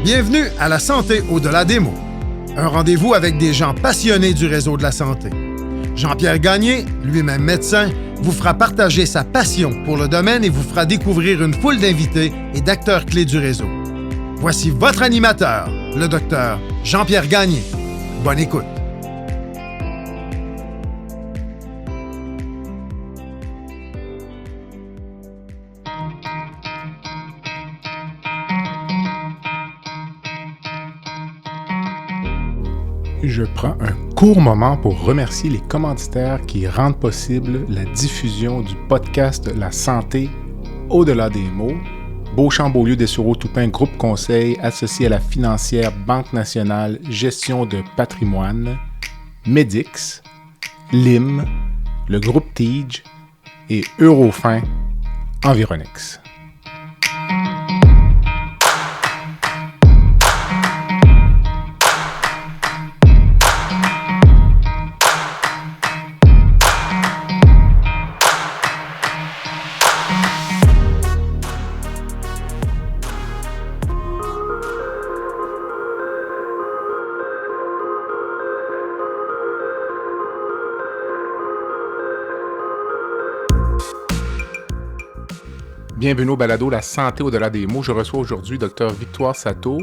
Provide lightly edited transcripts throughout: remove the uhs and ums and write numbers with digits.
Bienvenue à La Santé au-delà des mots. Un rendez-vous avec des gens passionnés du réseau de la santé. Jean-Pierre Gagné, lui-même médecin, vous fera partager sa passion pour le domaine et vous fera découvrir une foule d'invités et d'acteurs clés du réseau. Voici votre animateur, le docteur Jean-Pierre Gagné. Bonne écoute. Je prends un court moment pour remercier les commanditaires qui rendent possible la diffusion du podcast La Santé au-delà des mots. Beauchamp-Beaulieu Dessureau-Toupin Groupe Conseil associé à la financière Banque Nationale Gestion de Patrimoine, Medix, LIM, le groupe Tige et Eurofin Environnex. Bienvenue au balado La Santé au-delà des mots. Je reçois aujourd'hui Dr Victoire Sato,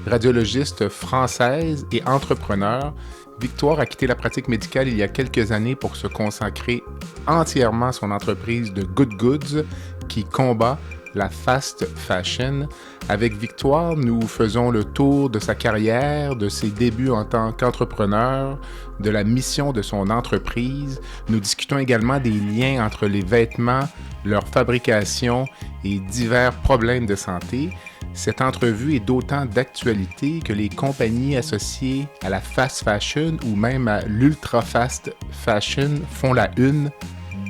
radiologiste française et entrepreneur. Victoire a quitté la pratique médicale il y a quelques années pour se consacrer entièrement à son entreprise de Good Goods qui combat la fast fashion. Avec Victoire, nous faisons le tour de sa carrière, de ses débuts en tant qu'entrepreneur, de la mission de son entreprise. Nous discutons également des liens entre les vêtements, leur fabrication et divers problèmes de santé. Cette entrevue est d'autant d'actualité que les compagnies associées à la fast fashion ou même à l'ultra fast fashion font la une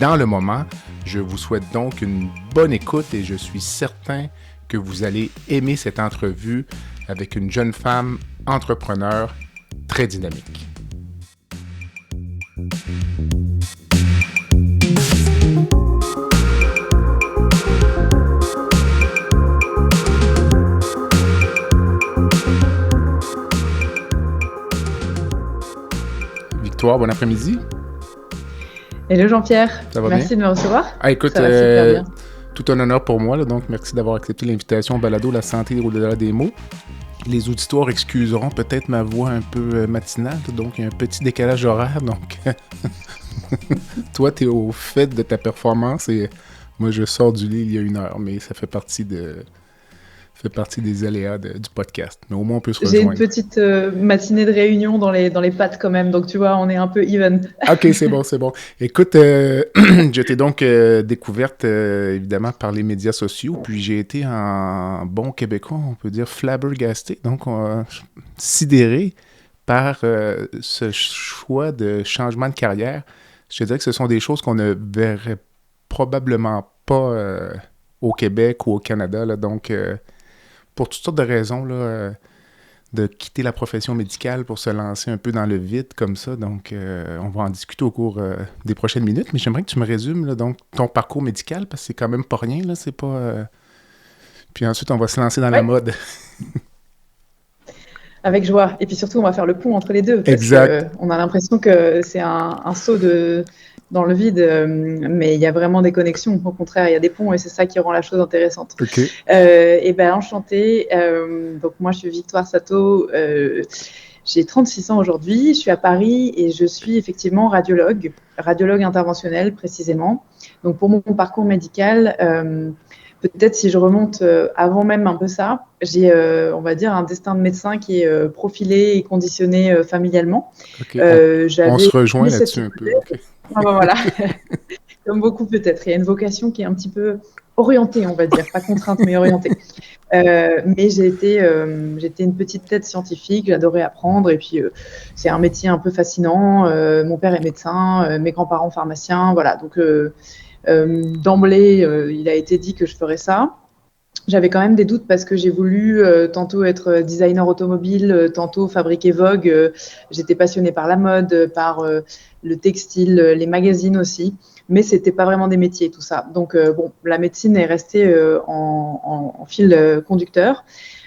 dans le moment. Je vous souhaite donc une bonne écoute et je suis certain que vous allez aimer cette entrevue avec une jeune femme entrepreneur très dynamique. Victoire, bon après-midi. Hello Jean-Pierre, Ça va merci bien? de me recevoir. Écoute, ça va super bien. Tout un honneur pour moi, là, donc merci d'avoir accepté l'invitation au balado La Santé au-delà des mots. Les auditoires excuseront peut-être ma voix un peu matinale, donc il y a un petit décalage horaire, donc toi tu es au fait de ta performance et moi je sors du lit il y a 1 heure, mais ça fait partie des aléas du podcast, mais au moins on peut se rejoindre. J'ai une petite matinée de réunion dans les pattes quand même, donc tu vois, on est un peu even. Ok, c'est bon. Écoute, je t'ai donc découverte évidemment par les médias sociaux, puis j'ai été en bon québécois, on peut dire flabbergasté, donc sidéré par ce choix de changement de carrière. Je te dirais que ce sont des choses qu'on ne verrait probablement pas au Québec ou au Canada, là, donc pour toutes sortes de raisons, là, de quitter la profession médicale pour se lancer un peu dans le vide comme ça. Donc, on va en discuter au cours des prochaines minutes. Mais j'aimerais que tu me résumes là, donc, ton parcours médical, parce que c'est quand même pas rien. Là, c'est pas, Puis ensuite, on va se lancer dans la mode. Avec joie. Et puis surtout, on va faire le pont entre les deux. Exact. On a l'impression que c'est un saut dans le vide, mais il y a vraiment des connexions. Au contraire, il y a des ponts et c'est ça qui rend la chose intéressante. OK. Et ben enchantée. Donc moi, je suis Victoire Sato. J'ai 36 ans aujourd'hui. Je suis à Paris et je suis effectivement radiologue interventionnel précisément. Donc pour mon parcours médical, peut-être si je remonte avant même un peu ça, j'ai, on va dire, un destin de médecin qui est profilé et conditionné familialement. OK. On se rejoint là-dessus un peu. Okay. Ah ben voilà, comme beaucoup peut-être. Il y a une vocation qui est un petit peu orientée, on va dire, pas contrainte mais orientée. Mais j'étais une petite tête scientifique, j'adorais apprendre et puis c'est un métier un peu fascinant. Mon père est médecin, mes grands-parents pharmaciens, voilà. Donc d'emblée, il a été dit que je ferais ça. J'avais quand même des doutes parce que j'ai voulu tantôt être designer automobile, tantôt fabriquer Vogue. J'étais passionnée par la mode, par le textile, les magazines aussi. Mais c'était pas vraiment des métiers, tout ça. Donc, bon, la médecine est restée en fil conducteur.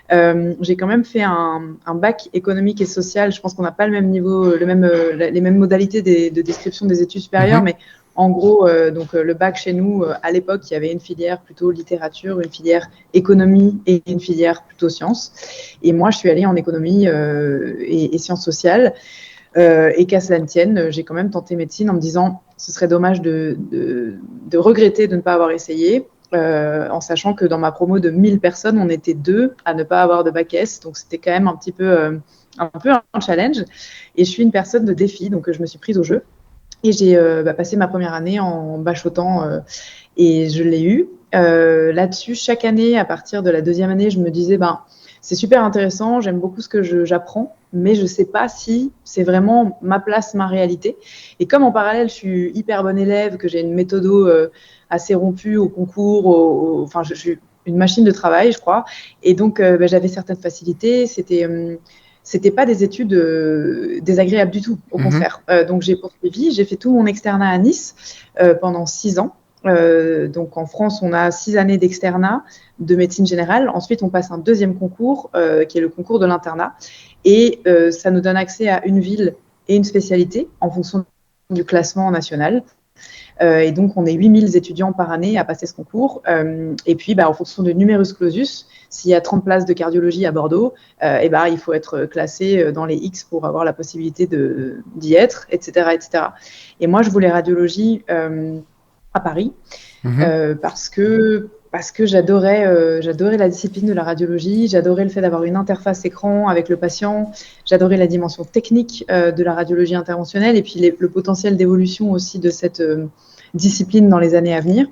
J'ai quand même fait un bac économique et social. Je pense qu'on n'a pas le même niveau, les mêmes modalités de description des études supérieures, mais en gros, le bac chez nous, à l'époque, il y avait une filière plutôt littérature, une filière économie et une filière plutôt sciences. Et moi, je suis allée en économie et sciences sociales. Et qu'à cela ne tienne, j'ai quand même tenté médecine en me disant ce serait dommage de regretter de ne pas avoir essayé, en sachant que dans ma promo de 1000 personnes, on était 2 à ne pas avoir de bac S. Donc, c'était quand même un peu un challenge. Et je suis une personne de défi, donc je me suis prise au jeu. Et j'ai passé ma première année en bachotant et je l'ai eu. Là-dessus, chaque année, à partir de la deuxième année, je me disais, c'est super intéressant, j'aime beaucoup ce que j'apprends, mais je ne sais pas si c'est vraiment ma place, ma réalité. Et comme en parallèle, je suis hyper bonne élève, que j'ai une méthodo assez rompue au concours, enfin, je suis une machine de travail, je crois. Et donc, j'avais certaines facilités. C'était pas des études désagréables du tout, au contraire. Donc, j'ai poursuivi, j'ai fait tout mon externat à Nice pendant 6 ans. Donc en France, on a 6 années d'externat de médecine générale. Ensuite, on passe un deuxième concours, qui est le concours de l'internat. Et ça nous donne accès à une ville et une spécialité en fonction du classement national. Et donc, on est 8000 étudiants par année à passer ce concours. Et puis, en fonction du numerus clausus, s'il y a 30 places de cardiologie à Bordeaux, il faut être classé dans les X pour avoir la possibilité d'y être, etc., etc. Et moi, je voulais radiologie à Paris parce que j'adorais la discipline de la radiologie, j'adorais le fait d'avoir une interface écran avec le patient, j'adorais la dimension technique de la radiologie interventionnelle et puis le potentiel d'évolution aussi de cette discipline dans les années à venir.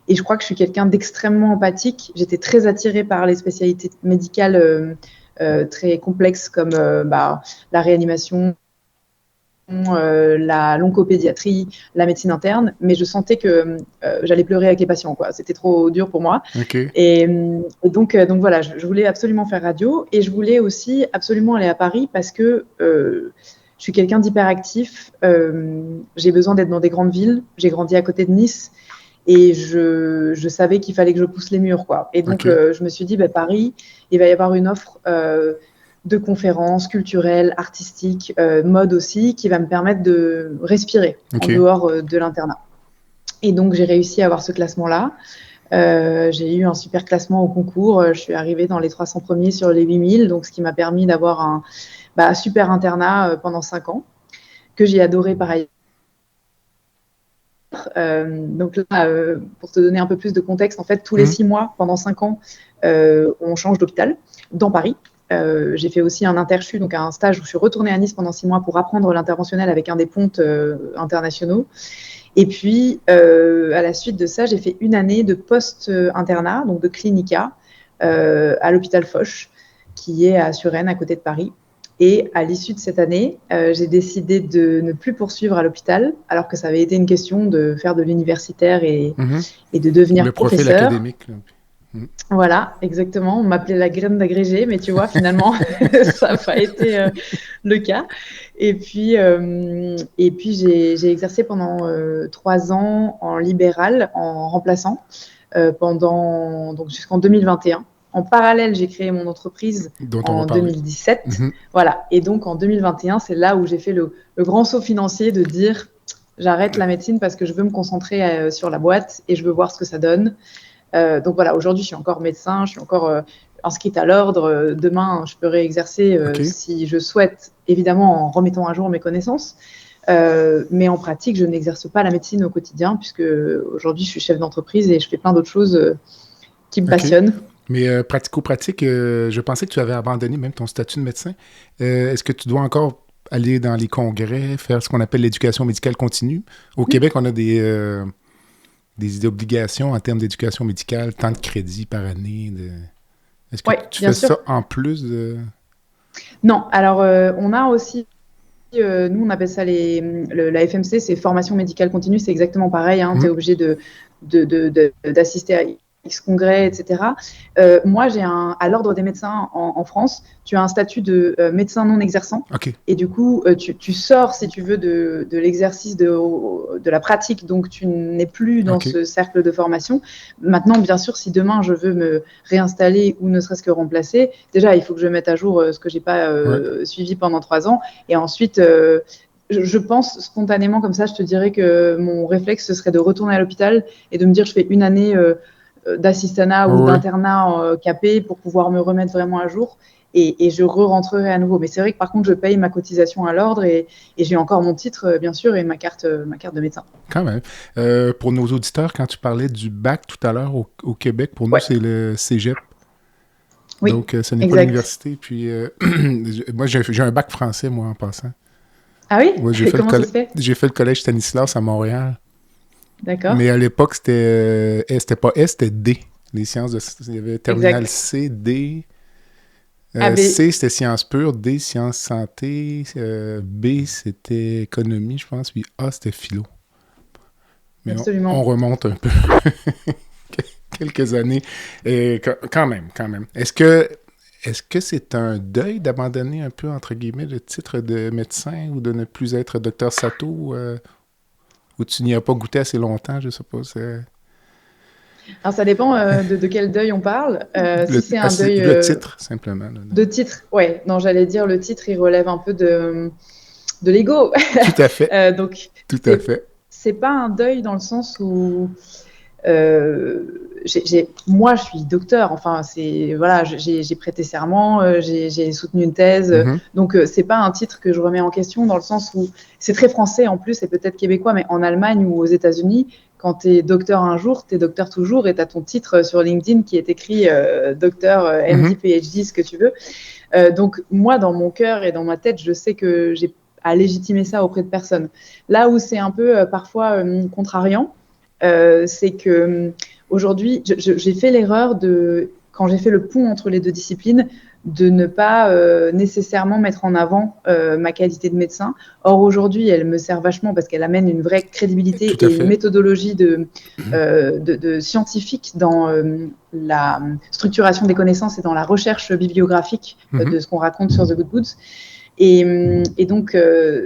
Et je crois que je suis quelqu'un d'extrêmement empathique. J'étais très attirée par les spécialités médicales très complexes comme la réanimation, la l'oncopédiatrie, la médecine interne, mais je sentais que j'allais pleurer avec les patients, quoi. C'était trop dur pour moi. Okay. Et donc voilà, je voulais absolument faire radio et je voulais aussi absolument aller à Paris parce que je suis quelqu'un d'hyperactif. J'ai besoin d'être dans des grandes villes. J'ai grandi à côté de Nice et je savais qu'il fallait que je pousse les murs, quoi. Et donc je me suis dit, Paris, il va y avoir une offre de conférences culturelles, artistiques, mode aussi, qui va me permettre de respirer en dehors de l'internat. Et donc, j'ai réussi à avoir ce classement-là. J'ai eu un super classement au concours. Je suis arrivée dans les 300 premiers sur les 8000, donc ce qui m'a permis d'avoir un super internat pendant 5 ans, que j'ai adoré par ailleurs. Donc là, pour te donner un peu plus de contexte, en fait, tous les 6 mois, pendant 5 ans, on change d'hôpital dans Paris. J'ai fait aussi un interchu, donc un stage où je suis retournée à Nice pendant 6 mois pour apprendre l'interventionnel avec un des pontes internationaux. Et puis, à la suite de ça, j'ai fait une année de post-internat, donc de clinica, à l'hôpital Foch, qui est à Suresnes, à côté de Paris. Et à l'issue de cette année, j'ai décidé de ne plus poursuivre à l'hôpital, alors que ça avait été une question de faire de l'universitaire et de devenir professeur. Le profil académique, là. Voilà, exactement. On m'appelait la graine d'agrégé, mais tu vois, finalement, ça n'a pas été le cas. Et puis j'ai exercé pendant 3 ans en libéral, en remplaçant, donc jusqu'en 2021. En parallèle, j'ai créé mon entreprise en 2017. Voilà. Et donc, en 2021, c'est là où j'ai fait le grand saut financier de dire j'arrête la médecine parce que je veux me concentrer sur la boîte et je veux voir ce que ça donne. Donc voilà, aujourd'hui, je suis encore médecin, je suis encore inscrite à l'ordre. Demain, je peux réexercer si je souhaite, évidemment en remettant à jour mes connaissances. Mais en pratique, je n'exerce pas la médecine au quotidien puisque aujourd'hui, je suis chef d'entreprise et je fais plein d'autres choses qui me passionnent. Mais pratico-pratique, je pensais que tu avais abandonné même ton statut de médecin. Est-ce que tu dois encore aller dans les congrès, faire ce qu'on appelle l'éducation médicale continue? Au Québec, on a des obligations en termes d'éducation médicale, tant de crédits par année. Est-ce que tu fais ça en plus de... Non, alors on a aussi, nous on appelle ça la FMC, c'est formation médicale continue, c'est exactement pareil, tu es obligé d'assister à X congrès, etc. Moi, à l'Ordre des médecins en France, tu as un statut de médecin non exerçant. OK. Et du coup, tu sors, si tu veux, de l'exercice de la pratique. Donc, tu n'es plus dans ce cercle de formation. Maintenant, bien sûr, si demain, je veux me réinstaller ou ne serait-ce que remplacer, déjà, il faut que je mette à jour ce que je n'ai pas suivi pendant 3 ans. Et ensuite, je pense spontanément comme ça, je te dirais que mon réflexe, ce serait de retourner à l'hôpital et de me dire je fais une année d'assistanat ou d'internat capé pour pouvoir me remettre vraiment à jour et je re-rentrerai à nouveau. Mais c'est vrai que par contre, je paye ma cotisation à l'ordre et j'ai encore mon titre, bien sûr, et ma carte de médecin. Quand même. Pour nos auditeurs, quand tu parlais du bac tout à l'heure au Québec, pour nous, c'est le cégep. Oui, donc, ce n'est pas l'université. Puis, moi, j'ai un bac français, moi, en passant. Ah oui? Ouais, comment ça se fait? J'ai fait le collège Stanislas à Montréal. D'accord. Mais à l'époque, c'était pas S, c'était D. Les sciences de... Il y avait terminal C, D. C, c'était sciences pures. D, sciences santé. B, c'était économie, je pense. Puis A, c'était philo. Mais on remonte un peu. Quelques années. Et quand même. Est-ce que c'est un deuil d'abandonner un peu, entre guillemets, le titre de médecin ou de ne plus être docteur Sato ou tu n'y as pas goûté assez longtemps, je suppose? Alors, ça dépend de quel deuil on parle. Si c'est un deuil... Le titre, simplement. De titre, ouais. Non, j'allais dire, le titre, il relève un peu de l'ego. Tout à fait. Donc, tout à fait. C'est pas un deuil dans le sens où... moi, je suis docteur. Enfin, voilà, j'ai prêté serment, j'ai soutenu une thèse. Donc, c'est pas un titre que je remets en question dans le sens où c'est très français en plus et peut-être québécois, mais en Allemagne ou aux États-Unis, quand tu es docteur un jour, tu es docteur toujours et tu as ton titre sur LinkedIn qui est écrit docteur, MD, PhD, ce que tu veux. Donc, moi, dans mon cœur et dans ma tête, je sais que j'ai à légitimer ça auprès de personne. Là où c'est un peu parfois contrariant, c'est que aujourd'hui, j'ai fait l'erreur quand j'ai fait le pont entre les deux disciplines, de ne pas nécessairement mettre en avant ma qualité de médecin. Or, aujourd'hui, elle me sert vachement parce qu'elle amène une vraie crédibilité et une méthodologie de scientifique dans la structuration des connaissances et dans la recherche bibliographique de ce qu'on raconte sur The Good Boots. Et donc,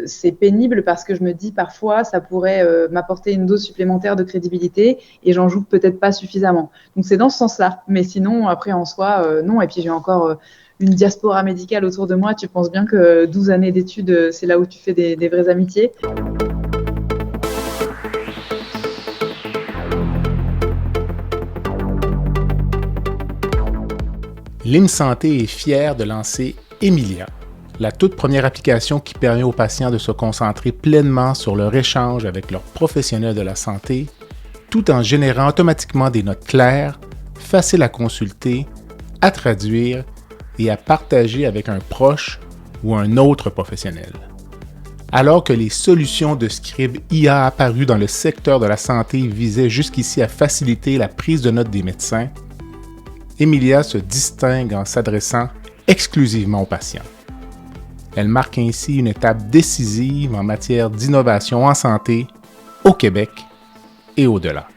c'est pénible parce que je me dis parfois, ça pourrait m'apporter une dose supplémentaire de crédibilité et j'en joue peut-être pas suffisamment. Donc, c'est dans ce sens-là. Mais sinon, après, en soi, non. Et puis, j'ai encore une diaspora médicale autour de moi. Tu penses bien que 12 années d'études, c'est là où tu fais des vraies amitiés. L'IM Santé est fier de lancer Emilia, la toute première application qui permet aux patients de se concentrer pleinement sur leur échange avec leurs professionnels de la santé, tout en générant automatiquement des notes claires, faciles à consulter, à traduire et à partager avec un proche ou un autre professionnel. Alors que les solutions de Scribe IA apparues dans le secteur de la santé visaient jusqu'ici à faciliter la prise de notes des médecins, Emilia se distingue en s'adressant exclusivement aux patients. Elle marque ainsi une étape décisive en matière d'innovation en santé au Québec et au-delà.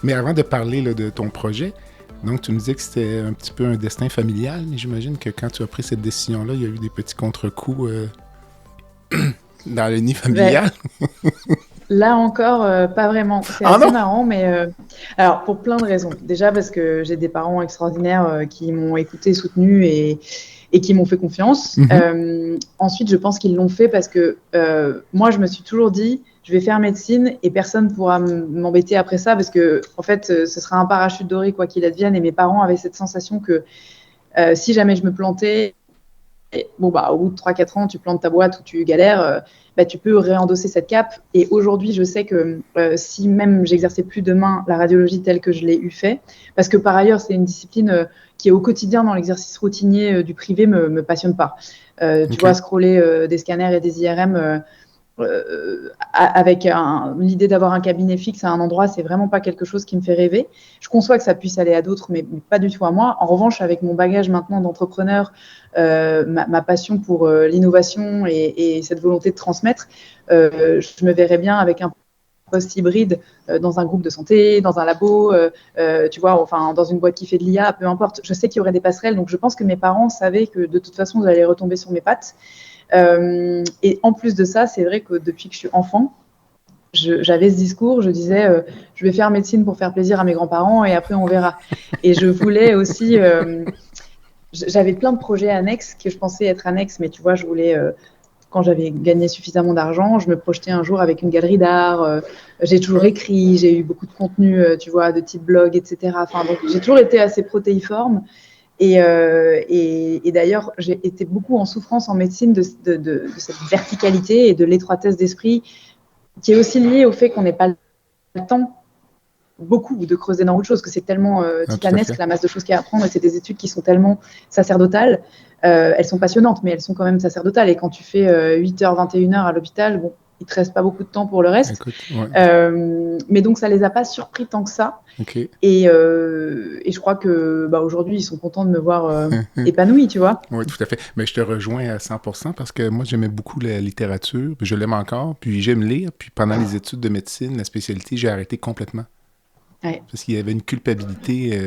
Mais avant de parler là, de ton projet, donc tu nous disais que c'était un petit peu un destin familial, mais j'imagine que quand tu as pris cette décision-là, il y a eu des petits contre-coups dans le nid familial. Là encore, pas vraiment. C'est assez marrant, mais alors pour plein de raisons. Déjà parce que j'ai des parents extraordinaires qui m'ont écouté, soutenu et qui m'ont fait confiance. Ensuite, je pense qu'ils l'ont fait parce que moi, je me suis toujours dit, je vais faire médecine et personne ne pourra m'embêter après ça parce que, en fait, ce sera un parachute doré quoi qu'il advienne. Et mes parents avaient cette sensation que si jamais je me plantais, au bout de 3-4 ans, tu plantes ta boîte ou tu galères, tu peux réendosser cette cape. Et aujourd'hui, je sais que si même j'exerçais plus demain la radiologie telle que je l'ai eu fait, parce que par ailleurs, c'est une discipline qui est au quotidien dans l'exercice routinier du privé, me passionne pas. Tu vois, scroller des scanners et des IRM, avec l'idée d'avoir un cabinet fixe à un endroit, c'est vraiment pas quelque chose qui me fait rêver. Je conçois que ça puisse aller à d'autres, mais pas du tout à moi. En revanche, avec mon bagage maintenant d'entrepreneur, ma passion pour l'innovation et cette volonté de transmettre, je me verrais bien avec un poste hybride dans un groupe de santé, dans un labo, tu vois, enfin dans une boîte qui fait de l'IA, peu importe. Je sais qu'il y aurait des passerelles, donc je pense que mes parents savaient que de toute façon, j'allais retomber sur mes pattes. Et en plus de ça, c'est vrai que depuis que je suis enfant, j'avais ce discours, je disais, je vais faire médecine pour faire plaisir à mes grands-parents et après on verra. Et je voulais aussi, j'avais plein de projets annexes que je pensais être annexes, mais tu vois, je voulais, quand j'avais gagné suffisamment d'argent, je me projetais un jour avec une galerie d'art. J'ai toujours écrit, j'ai eu beaucoup de contenu, tu vois, de type blog, etc. Enfin, donc j'ai toujours été assez protéiforme. Et d'ailleurs, j'ai été beaucoup en souffrance en médecine de cette verticalité et de l'étroitesse d'esprit, qui est aussi liée au fait qu'on n'ait pas le temps beaucoup de creuser dans autre chose, que c'est tellement titanesque la masse de choses qu'il y a à apprendre, et c'est des études qui sont tellement sacerdotales. Elles sont passionnantes, mais elles sont quand même sacerdotales. Et quand tu fais 8h, 21h à l'hôpital, bon, il ne te reste pas beaucoup de temps pour le reste. Écoute, ouais. Mais donc, ça ne les a pas surpris tant que ça. Okay. Et je crois que aujourd'hui, ils sont contents de me voir épanouie, tu vois. Oui, tout à fait. Mais je te rejoins à 100% parce que moi, j'aimais beaucoup la littérature, puis je l'aime encore, puis j'aime lire. Puis pendant les études de médecine, la spécialité, j'ai arrêté complètement. Ouais. Parce qu'il y avait une culpabilité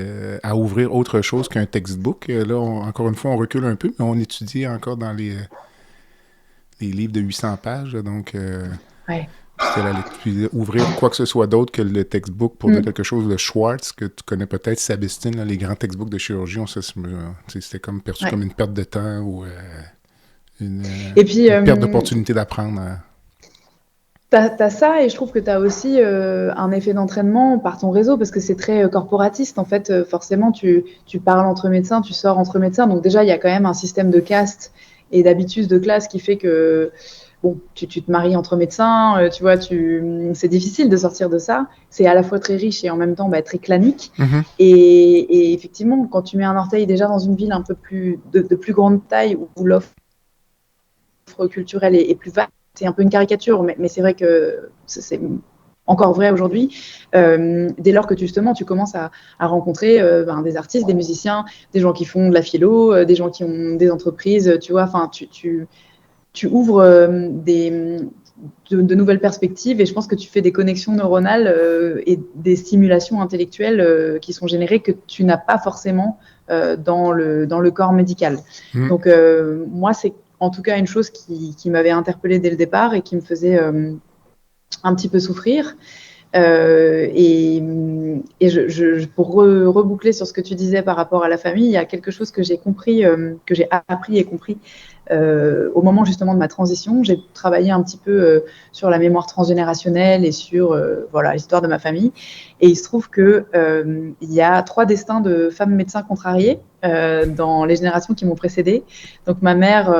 à ouvrir autre chose qu'un textbook. Là, encore une fois, on recule un peu, mais on étudie encore dans les livres de 800 pages. Donc, ouais. puis ouvrir quoi que ce soit d'autre que le textbook pour dire quelque chose de Schwartz, que tu connais peut-être, Sabistin, là, les grands textbooks de chirurgie, c'était comme perçu comme une perte de temps ou une perte d'opportunité d'apprendre. T'as ça, et je trouve que t'as aussi un effet d'entraînement par ton réseau, parce que c'est très corporatiste. En fait, forcément, tu parles entre médecins, tu sors entre médecins. Donc déjà, il y a quand même un système de caste et d'habitudes de classe qui fait que bon, tu te maries entre médecins, tu vois, c'est difficile de sortir de ça. C'est à la fois très riche et en même temps très clanique. Mm-hmm. Et effectivement, quand tu mets un orteil déjà dans une ville un peu plus de plus grande taille, où l'offre culturelle est plus vaste, c'est un peu une caricature, mais c'est vrai que c'est encore vrai aujourd'hui. Dès lors que justement tu commences à rencontrer des artistes, des musiciens, des gens qui font de la philo, des gens qui ont des entreprises, tu vois, enfin tu ouvres de nouvelles perspectives, et je pense que tu fais des connexions neuronales et des stimulations intellectuelles qui sont générées que tu n'as pas forcément dans le corps médical. Donc moi, c'est en tout cas une chose qui m'avait interpellée dès le départ et qui me faisait un petit peu souffrir. Et pour reboucler sur ce que tu disais par rapport à la famille, il y a quelque chose que j'ai compris, que j'ai appris et compris au moment justement de ma transition. J'ai travaillé un petit peu sur la mémoire transgénérationnelle et sur l'histoire de ma famille. Et il se trouve que il y a 3 destins de femmes médecins contrariés dans les générations qui m'ont précédée. Donc ma mère,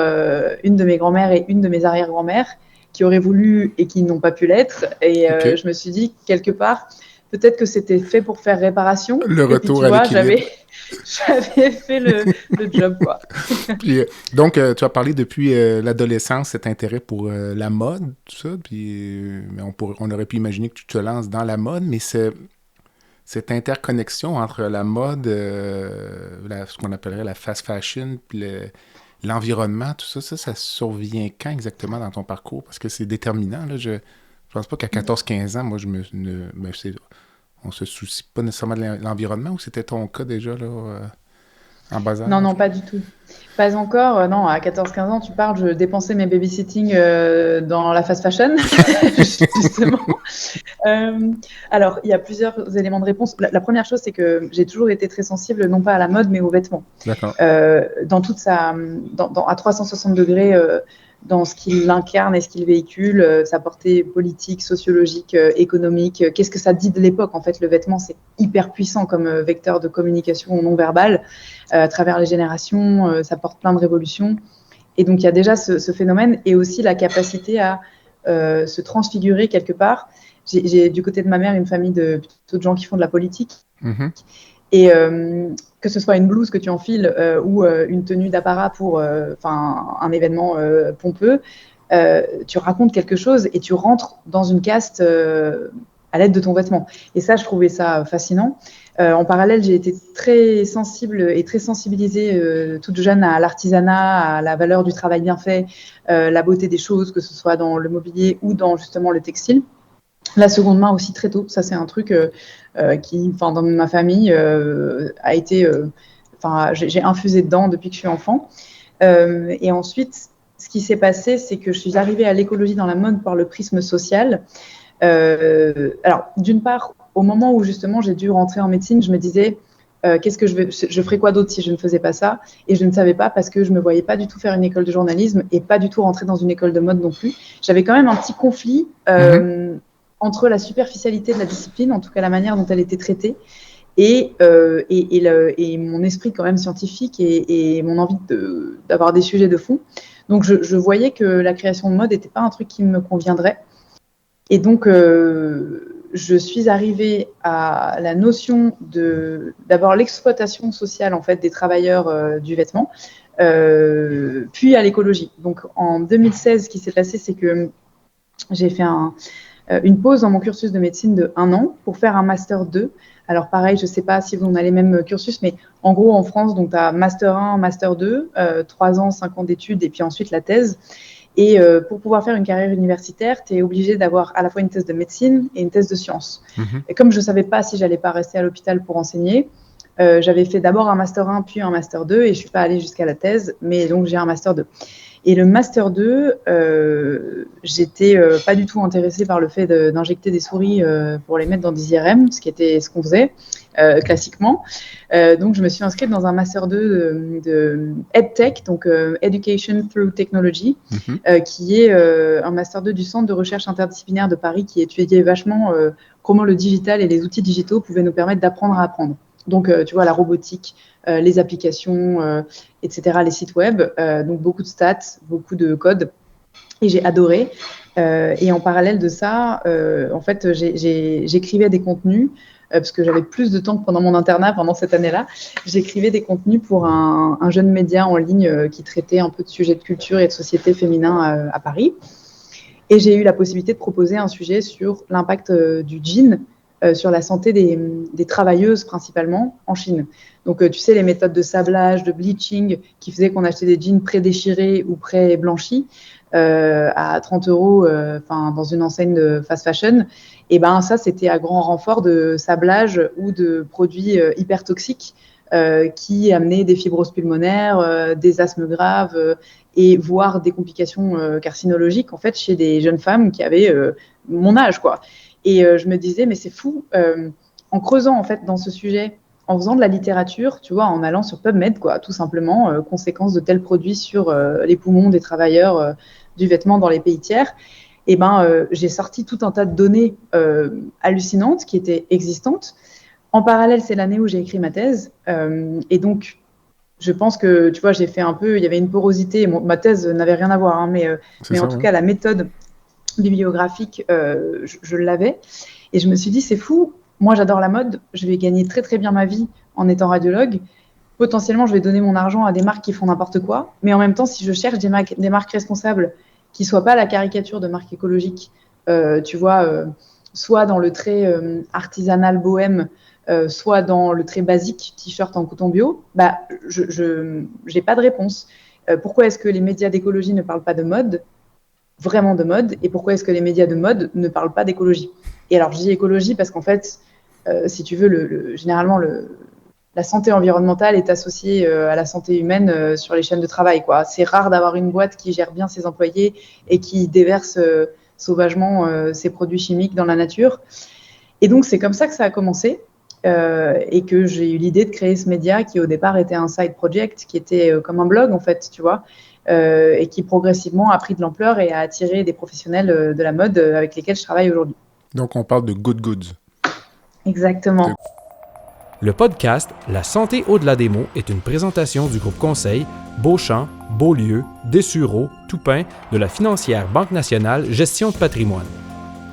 une de mes grand-mères et une de mes arrière-grand-mères, qui auraient voulu et qui n'ont pas pu l'être. Et je me suis dit, quelque part, peut-être que c'était fait pour faire réparation. Le retour à l'équilibre. J'avais fait le job, quoi. Puis, donc, tu as parlé depuis l'adolescence, cet intérêt pour la mode, tout ça. Puis, mais on aurait pu imaginer que tu te lances dans la mode, mais cette interconnexion entre la mode, ce qu'on appellerait la fast fashion, puis l'environnement, tout ça, ça survient quand exactement dans ton parcours? Parce que c'est déterminant. Là. Je pense pas qu'à 14-15 ans, moi, on se soucie pas nécessairement de l'environnement, ou c'était ton cas déjà là, en bas âge? Non, pas du tout. Pas encore. Non, à 14-15 ans, tu parles, je dépensais mes babysitting dans la fast fashion, justement. Alors, il y a plusieurs éléments de réponse. La première chose, c'est que j'ai toujours été très sensible, non pas à la mode, mais aux vêtements. D'accord. Dans toute à 360 degrés, dans ce qu'il incarne et ce qu'il véhicule, sa portée politique, sociologique, économique. Qu'est-ce que ça dit de l'époque? En fait, le vêtement, c'est hyper puissant comme vecteur de communication non verbale à travers les générations. Ça porte plein de révolutions. Et donc, il y a déjà ce phénomène, et aussi la capacité à se transfigurer quelque part. J'ai du côté de ma mère une famille plutôt de gens qui font de la politique. Mm-hmm. Et que ce soit une blouse que tu enfiles ou une tenue d'apparat pour un événement pompeux, tu racontes quelque chose et tu rentres dans une caste à l'aide de ton vêtement. Et ça, je trouvais ça fascinant. En parallèle, j'ai été très sensible et très sensibilisée toute jeune à l'artisanat, à la valeur du travail bien fait, la beauté des choses, que ce soit dans le mobilier ou dans justement le textile. La seconde main aussi très tôt, ça c'est un truc qui, dans ma famille, a été, j'ai infusé dedans depuis que je suis enfant. Et ensuite, ce qui s'est passé, c'est que je suis arrivée à l'écologie dans la mode par le prisme social. Alors, d'une part, au moment où justement j'ai dû rentrer en médecine, je me disais qu'est-ce que je ferais quoi d'autre si je ne faisais pas ça? Et je ne savais pas parce que je me voyais pas du tout faire une école de journalisme et pas du tout rentrer dans une école de mode non plus. J'avais quand même un petit conflit entre la superficialité de la discipline, en tout cas la manière dont elle était traitée, et mon esprit quand même scientifique et mon envie d'avoir des sujets de fond. Donc je voyais que la création de mode n'était pas un truc qui me conviendrait. Et donc, je suis arrivée à la notion d'abord l'exploitation sociale en fait des travailleurs du vêtement, puis à l'écologie. Donc, en 2016, ce qui s'est passé, c'est que j'ai fait une pause dans mon cursus de médecine de 1 an pour faire un master 2. Alors pareil, je ne sais pas si on a les mêmes cursus, mais en gros, en France, tu as master 1, master 2, 3 ans, 5 ans d'études, et puis ensuite la thèse. Et pour pouvoir faire une carrière universitaire, tu es obligé d'avoir à la fois une thèse de médecine et une thèse de sciences. Et comme je ne savais pas si j'allais pas rester à l'hôpital pour enseigner, j'avais fait d'abord un master 1 puis un master 2 et je ne suis pas allée jusqu'à la thèse, mais donc j'ai un master 2. Et le master 2, j'étais pas du tout intéressée par le fait d'injecter des souris pour les mettre dans des IRM, ce qui était ce qu'on faisait classiquement. Donc je me suis inscrite dans un master 2 de EdTech, donc Education Through Technology, qui est un master 2 du Centre de recherche interdisciplinaire de Paris qui étudiait vachement comment le digital et les outils digitaux pouvaient nous permettre d'apprendre à apprendre. Donc, tu vois, la robotique, les applications, etc., les sites web, donc beaucoup de stats, beaucoup de code, et j'ai adoré. Et en parallèle de ça, en fait, j'écrivais des contenus, parce que j'avais plus de temps que pendant mon internat, pendant cette année-là. J'écrivais des contenus pour un jeune média en ligne qui traitait un peu de sujets de culture et de société féminin à Paris. Et j'ai eu la possibilité de proposer un sujet sur l'impact du jean sur la santé des travailleuses principalement en Chine. Donc, tu sais, les méthodes de sablage, de bleaching qui faisaient qu'on achetait des jeans pré-déchirés ou pré-blanchis à 30 € dans une enseigne de fast fashion. Et ben ça, c'était à grand renfort de sablage ou de produits hyper toxiques qui amenaient des fibroses pulmonaires, des asthmes graves et voire des complications carcinologiques en fait chez des jeunes femmes qui avaient mon âge, quoi. Et je me disais, mais c'est fou, en creusant en fait dans ce sujet, en faisant de la littérature, tu vois, en allant sur PubMed, quoi, tout simplement, conséquences de tels produits sur les poumons des travailleurs du vêtement dans les pays tiers. Et j'ai sorti tout un tas de données hallucinantes qui étaient existantes. En parallèle, c'est l'année où j'ai écrit ma thèse. Et donc, je pense que, tu vois, j'ai fait un peu, il y avait une porosité. Ma thèse n'avait rien à voir, hein, mais en tout cas, la méthode bibliographique, je l'avais. Et je me suis dit, c'est fou. Moi, j'adore la mode. Je vais gagner très, très bien ma vie en étant radiologue. Potentiellement, je vais donner mon argent à des marques qui font n'importe quoi. Mais en même temps, si je cherche des marques responsables qui ne soient pas la caricature de marques écologiques, tu vois, soit dans le trait artisanal bohème, soit dans le trait basique, t-shirt en coton bio, je n'ai pas de réponse. Pourquoi est-ce que les médias d'écologie ne parlent pas de mode, vraiment de mode, et pourquoi est-ce que les médias de mode ne parlent pas d'écologie? Et alors, je dis écologie parce qu'en fait, si tu veux, généralement, la santé environnementale est associée à la santé humaine sur les chaînes de travail, quoi. C'est rare d'avoir une boîte qui gère bien ses employés et qui déverse sauvagement ses produits chimiques dans la nature. Et donc, c'est comme ça que ça a commencé et que j'ai eu l'idée de créer ce média qui, au départ, était un side project, qui était comme un blog, en fait, tu vois, et qui progressivement a pris de l'ampleur et a attiré des professionnels de la mode avec lesquels je travaille aujourd'hui. Donc, on parle de Good Goods. Exactement. Le podcast La santé au-delà des mots est une présentation du groupe conseil Beauchamp, Beaulieu, Dessureau, Toupin de la financière Banque nationale Gestion de patrimoine.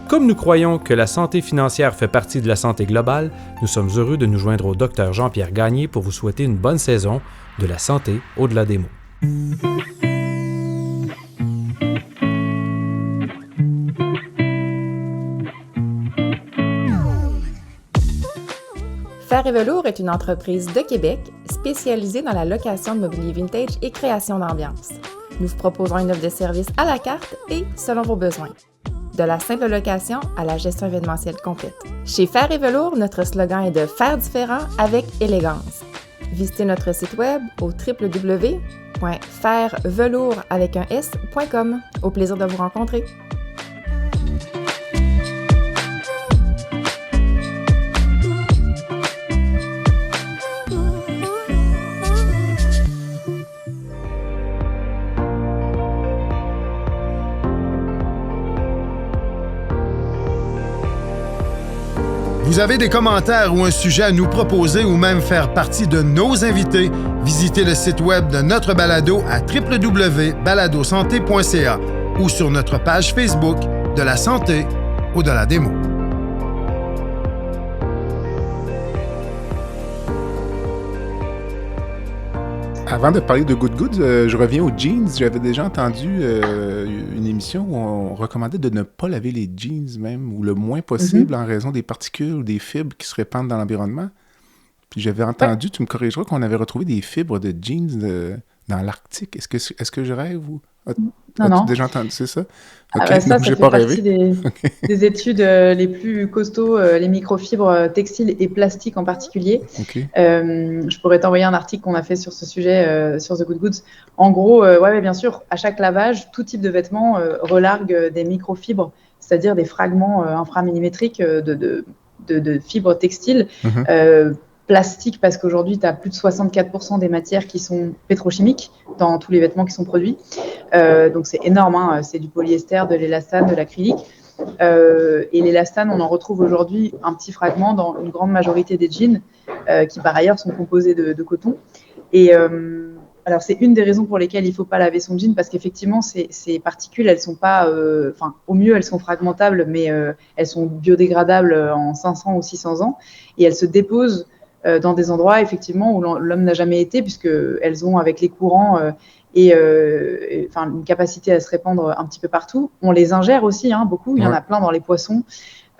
Comme nous croyons que la santé financière fait partie de la santé globale, nous sommes heureux de nous joindre au Dr Jean-Pierre Gagné pour vous souhaiter une bonne saison de La santé au-delà des mots. Fer et Velours est une entreprise de Québec spécialisée dans la location de mobilier vintage et création d'ambiance. Nous vous proposons une offre de service à la carte et selon vos besoins. De la simple location à la gestion événementielle complète. Chez Fer et Velours, notre slogan est de faire différent avec élégance. Visitez notre site web au www.fervelours.com. Au plaisir de vous rencontrer. Vous avez des commentaires ou un sujet à nous proposer ou même faire partie de nos invités, visitez le site web de notre balado à www.baladosanté.ca ou sur notre page Facebook de la santé au-delà des mots. Avant de parler de Good Goods, je reviens aux jeans. J'avais déjà entendu une émission où on recommandait de ne pas laver les jeans même, ou le moins possible en raison des particules ou des fibres qui se répandent dans l'environnement. Puis j'avais entendu, tu me corrigeras, qu'on avait retrouvé des fibres de jeans dans l'Arctique. Est-ce que je rêve ou... Non. As-tu déjà entendu, c'est ça? Ça j'ai fait pas partie rêvé. des études les plus costauds, les microfibres textiles et plastiques en particulier. Okay. Je pourrais t'envoyer un article qu'on a fait sur ce sujet sur The Good Goods. En gros, ouais, bien sûr, à chaque lavage, tout type de vêtements relargue des microfibres, c'est-à-dire des fragments inframillimétriques de fibres textiles. Plastique, parce qu'aujourd'hui, tu as plus de 64% des matières qui sont pétrochimiques dans tous les vêtements qui sont produits. Donc, c'est énorme. Hein. C'est du polyester, de l'élastane, de l'acrylique. Et l'élastane, on en retrouve aujourd'hui un petit fragment dans une grande majorité des jeans, qui par ailleurs sont composés de coton. Et alors, c'est une des raisons pour lesquelles il ne faut pas laver son jean, parce qu'effectivement, ces particules, elles sont pas... au mieux, elles sont fragmentables, mais elles sont biodégradables en 500 ou 600 ans. Et elles se déposent dans des endroits effectivement où l'homme n'a jamais été, puisqu'elles ont avec les courants une capacité à se répandre un petit peu partout. On les ingère aussi, beaucoup. Il y en a plein dans les poissons.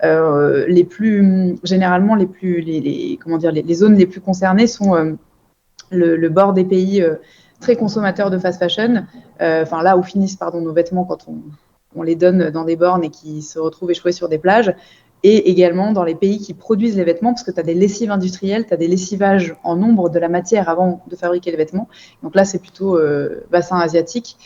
Généralement, les zones les plus concernées sont le bord des pays très consommateurs de fast fashion, là où finissent nos vêtements quand on les donne dans des bornes et qui se retrouvent échoués sur des plages. Et également dans les pays qui produisent les vêtements, parce que tu as des lessives industrielles, tu as des lessivages en nombre de la matière avant de fabriquer les vêtements. Donc là, c'est plutôt bassin asiatique.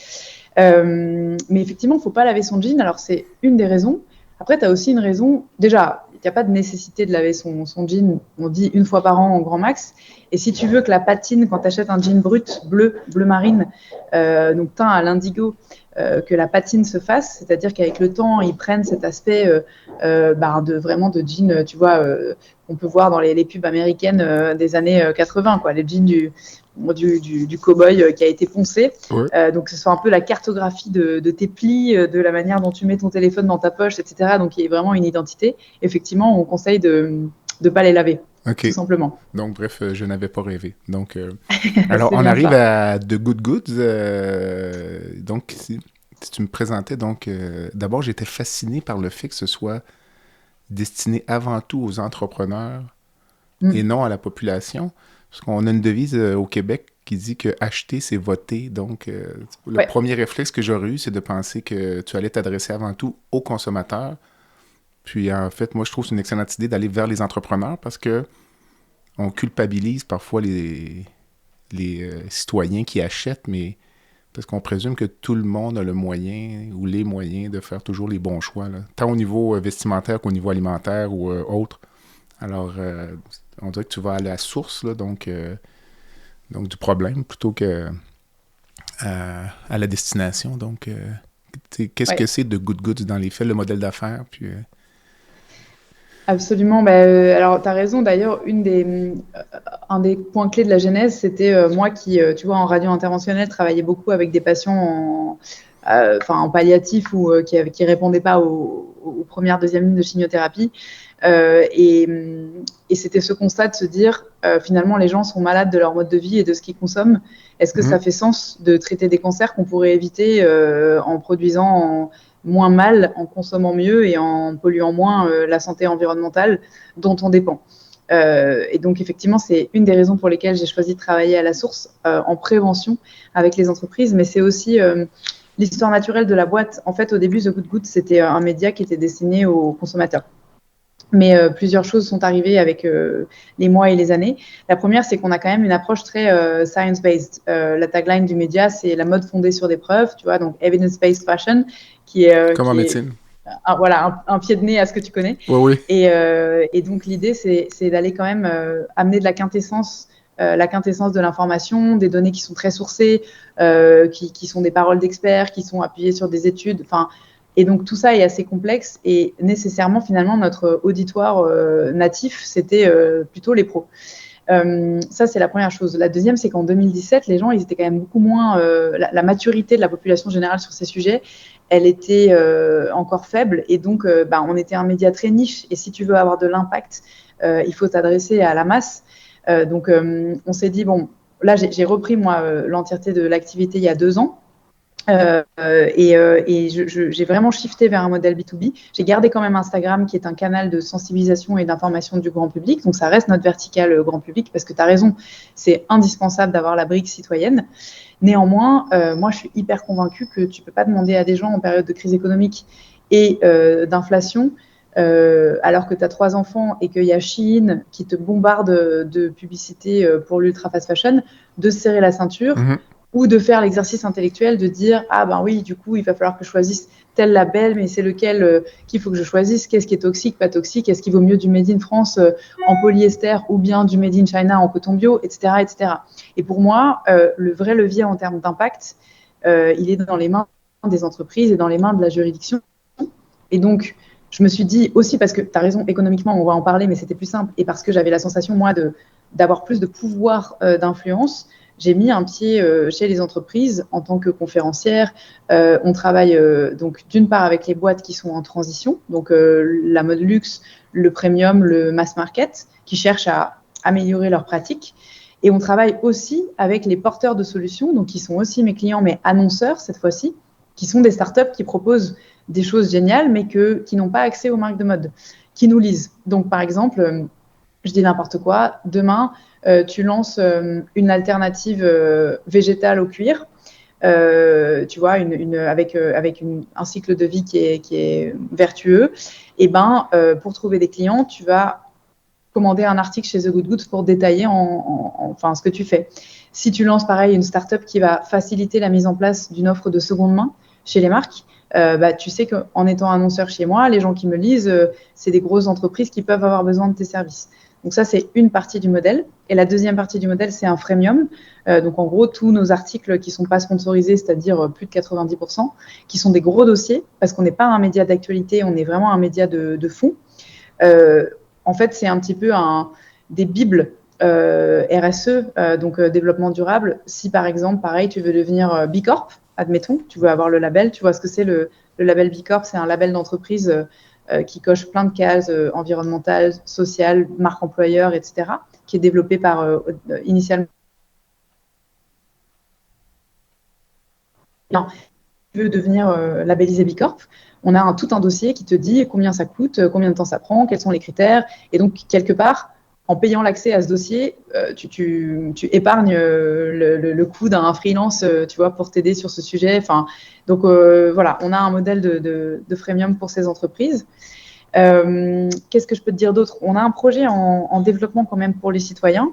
Mais effectivement, il ne faut pas laver son jean. Alors, c'est une des raisons. Après, tu as aussi une raison. Déjà, il n'y a pas de nécessité de laver son jean, on dit une fois par an au grand max. Et si tu veux que la patine, quand tu achètes un jean brut, bleu marine, donc teint à l'indigo, que la patine se fasse, c'est-à-dire qu'avec le temps, ils prennent cet aspect de jean, tu vois, qu'on peut voir dans les pubs américaines des années 80, quoi, les jeans du cow-boy qui a été poncé. Ouais. Donc, ce soit un peu la cartographie de tes plis, de la manière dont tu mets ton téléphone dans ta poche, etc. Donc, il y a vraiment une identité. Effectivement, on conseille de ne pas les laver. Okay. Tout simplement. Donc, bref, je n'avais pas rêvé. Donc, alors, on arrive à The Good Goods. Donc, si tu me présentais, d'abord, j'étais fasciné par le fait que ce soit destiné avant tout aux entrepreneurs et non à la population. Parce qu'on a une devise au Québec qui dit que acheter, c'est voter. Donc, le premier réflexe que j'aurais eu, c'est de penser que tu allais t'adresser avant tout aux consommateurs. Puis, en fait, moi, je trouve que c'est une excellente idée d'aller vers les entrepreneurs parce que on culpabilise parfois les citoyens qui achètent, mais parce qu'on présume que tout le monde a le moyen ou les moyens de faire toujours les bons choix, là, tant au niveau vestimentaire qu'au niveau alimentaire ou autre. Alors, on dirait que tu vas à la source, là, donc du problème plutôt que à la destination. Donc, qu'est-ce que c'est de Good Goods dans les faits, le modèle d'affaires, puis... Absolument. Alors, tu as raison. D'ailleurs, un des points clés de la genèse, c'était moi qui, tu vois, en radio interventionnelle, travaillais beaucoup avec des patients en palliatif ou qui répondaient pas aux premières, deuxième lignes de chimiothérapie. Et c'était ce constat de se dire, finalement, les gens sont malades de leur mode de vie et de ce qu'ils consomment. Est-ce que ça fait sens de traiter des cancers qu'on pourrait éviter en produisant moins mal, en consommant mieux et en polluant moins la santé environnementale dont on dépend. Et donc, effectivement, c'est une des raisons pour lesquelles j'ai choisi de travailler à la source en prévention avec les entreprises, mais c'est aussi l'histoire naturelle de la boîte. En fait, au début, The Good Good, c'était un média qui était destiné aux consommateurs. Mais plusieurs choses sont arrivées avec les mois et les années. La première, c'est qu'on a quand même une approche très science-based. La tagline du média, c'est la mode fondée sur des preuves, tu vois, donc evidence-based fashion, qui est Comme en médecine. Voilà, un pied de nez à ce que tu connais. Oui. Et donc, l'idée, c'est d'aller quand même amener de la quintessence de l'information, des données qui sont très sourcées, qui sont des paroles d'experts, qui sont appuyées sur des études. Enfin, et donc, tout ça est assez complexe et nécessairement, finalement, notre auditoire natif, c'était plutôt les pros. Ça, c'est la première chose. La deuxième, c'est qu'en 2017, les gens, ils étaient quand même beaucoup moins... la maturité de la population générale sur ces sujets, elle était encore faible. Et donc, on était un média très niche. Et si tu veux avoir de l'impact, il faut t'adresser à la masse. Donc, on s'est dit, bon, là, j'ai repris, moi, l'entièreté de l'activité il y a 2 ans. J'ai vraiment shifté vers un modèle B2B. J'ai gardé quand même Instagram, qui est un canal de sensibilisation et d'information du grand public. Donc, ça reste notre verticale grand public, parce que tu as raison, c'est indispensable d'avoir la brique citoyenne. Néanmoins, moi, je suis hyper convaincue que tu ne peux pas demander à des gens en période de crise économique et d'inflation, alors que tu as 3 enfants et qu'il y a Shein qui te bombarde de publicité pour l'ultra fast fashion, de se serrer la ceinture. Ou de faire l'exercice intellectuel de dire « Ah ben oui, du coup, il va falloir que je choisisse tel label, mais c'est lequel qu'il faut que je choisisse, qu'est-ce qui est toxique, pas toxique, est-ce qu'il vaut mieux du Made in France en polyester ou bien du Made in China en coton bio, etc. etc. » Et pour moi, le vrai levier en termes d'impact, il est dans les mains des entreprises et dans les mains de la juridiction. Et donc, je me suis dit aussi, parce que tu as raison, économiquement, on va en parler, mais c'était plus simple, et parce que j'avais la sensation, moi, d'avoir plus de pouvoir d'influence, j'ai mis un pied chez les entreprises en tant que conférencière. On travaille donc d'une part avec les boîtes qui sont en transition, donc la mode luxe, le premium, le mass market, qui cherchent à améliorer leurs pratiques. Et on travaille aussi avec les porteurs de solutions, donc qui sont aussi mes clients, mais annonceurs cette fois-ci, qui sont des startups qui proposent des choses géniales, mais qui n'ont pas accès aux marques de mode, qui nous lisent. Donc par exemple, je dis n'importe quoi, demain, tu lances une alternative végétale au cuir, tu vois, avec un cycle de vie qui est vertueux. Et pour trouver des clients, tu vas commander un article chez The Good Goods pour détailler enfin ce que tu fais. Si tu lances pareil une startup qui va faciliter la mise en place d'une offre de seconde main chez les marques, tu sais qu'en étant annonceur chez moi, les gens qui me lisent, c'est des grosses entreprises qui peuvent avoir besoin de tes services. Donc ça, c'est une partie du modèle. Et la deuxième partie du modèle, c'est un freemium. Donc en gros, tous nos articles qui ne sont pas sponsorisés, c'est-à-dire plus de 90%, qui sont des gros dossiers, parce qu'on n'est pas un média d'actualité, on est vraiment un média de fond. En fait, c'est un petit peu des bibles RSE, donc développement durable. Si par exemple, pareil, tu veux devenir B Corp, admettons, tu veux avoir le label, tu vois ce que c'est le label B Corp, c'est un label d'entreprise qui coche plein de cases environnementales, sociales, marque employeur, etc., qui est développé par initialement. Non, tu veux devenir labellisé B Corp, on a tout un dossier qui te dit combien ça coûte, combien de temps ça prend, quels sont les critères, et donc quelque part, en payant l'accès à ce dossier, tu épargnes le coût d'un freelance, tu vois, pour t'aider sur ce sujet. Enfin, donc voilà, on a un modèle de freemium pour ces entreprises. Qu'est-ce que je peux te dire d'autre ? On a un projet en développement quand même pour les citoyens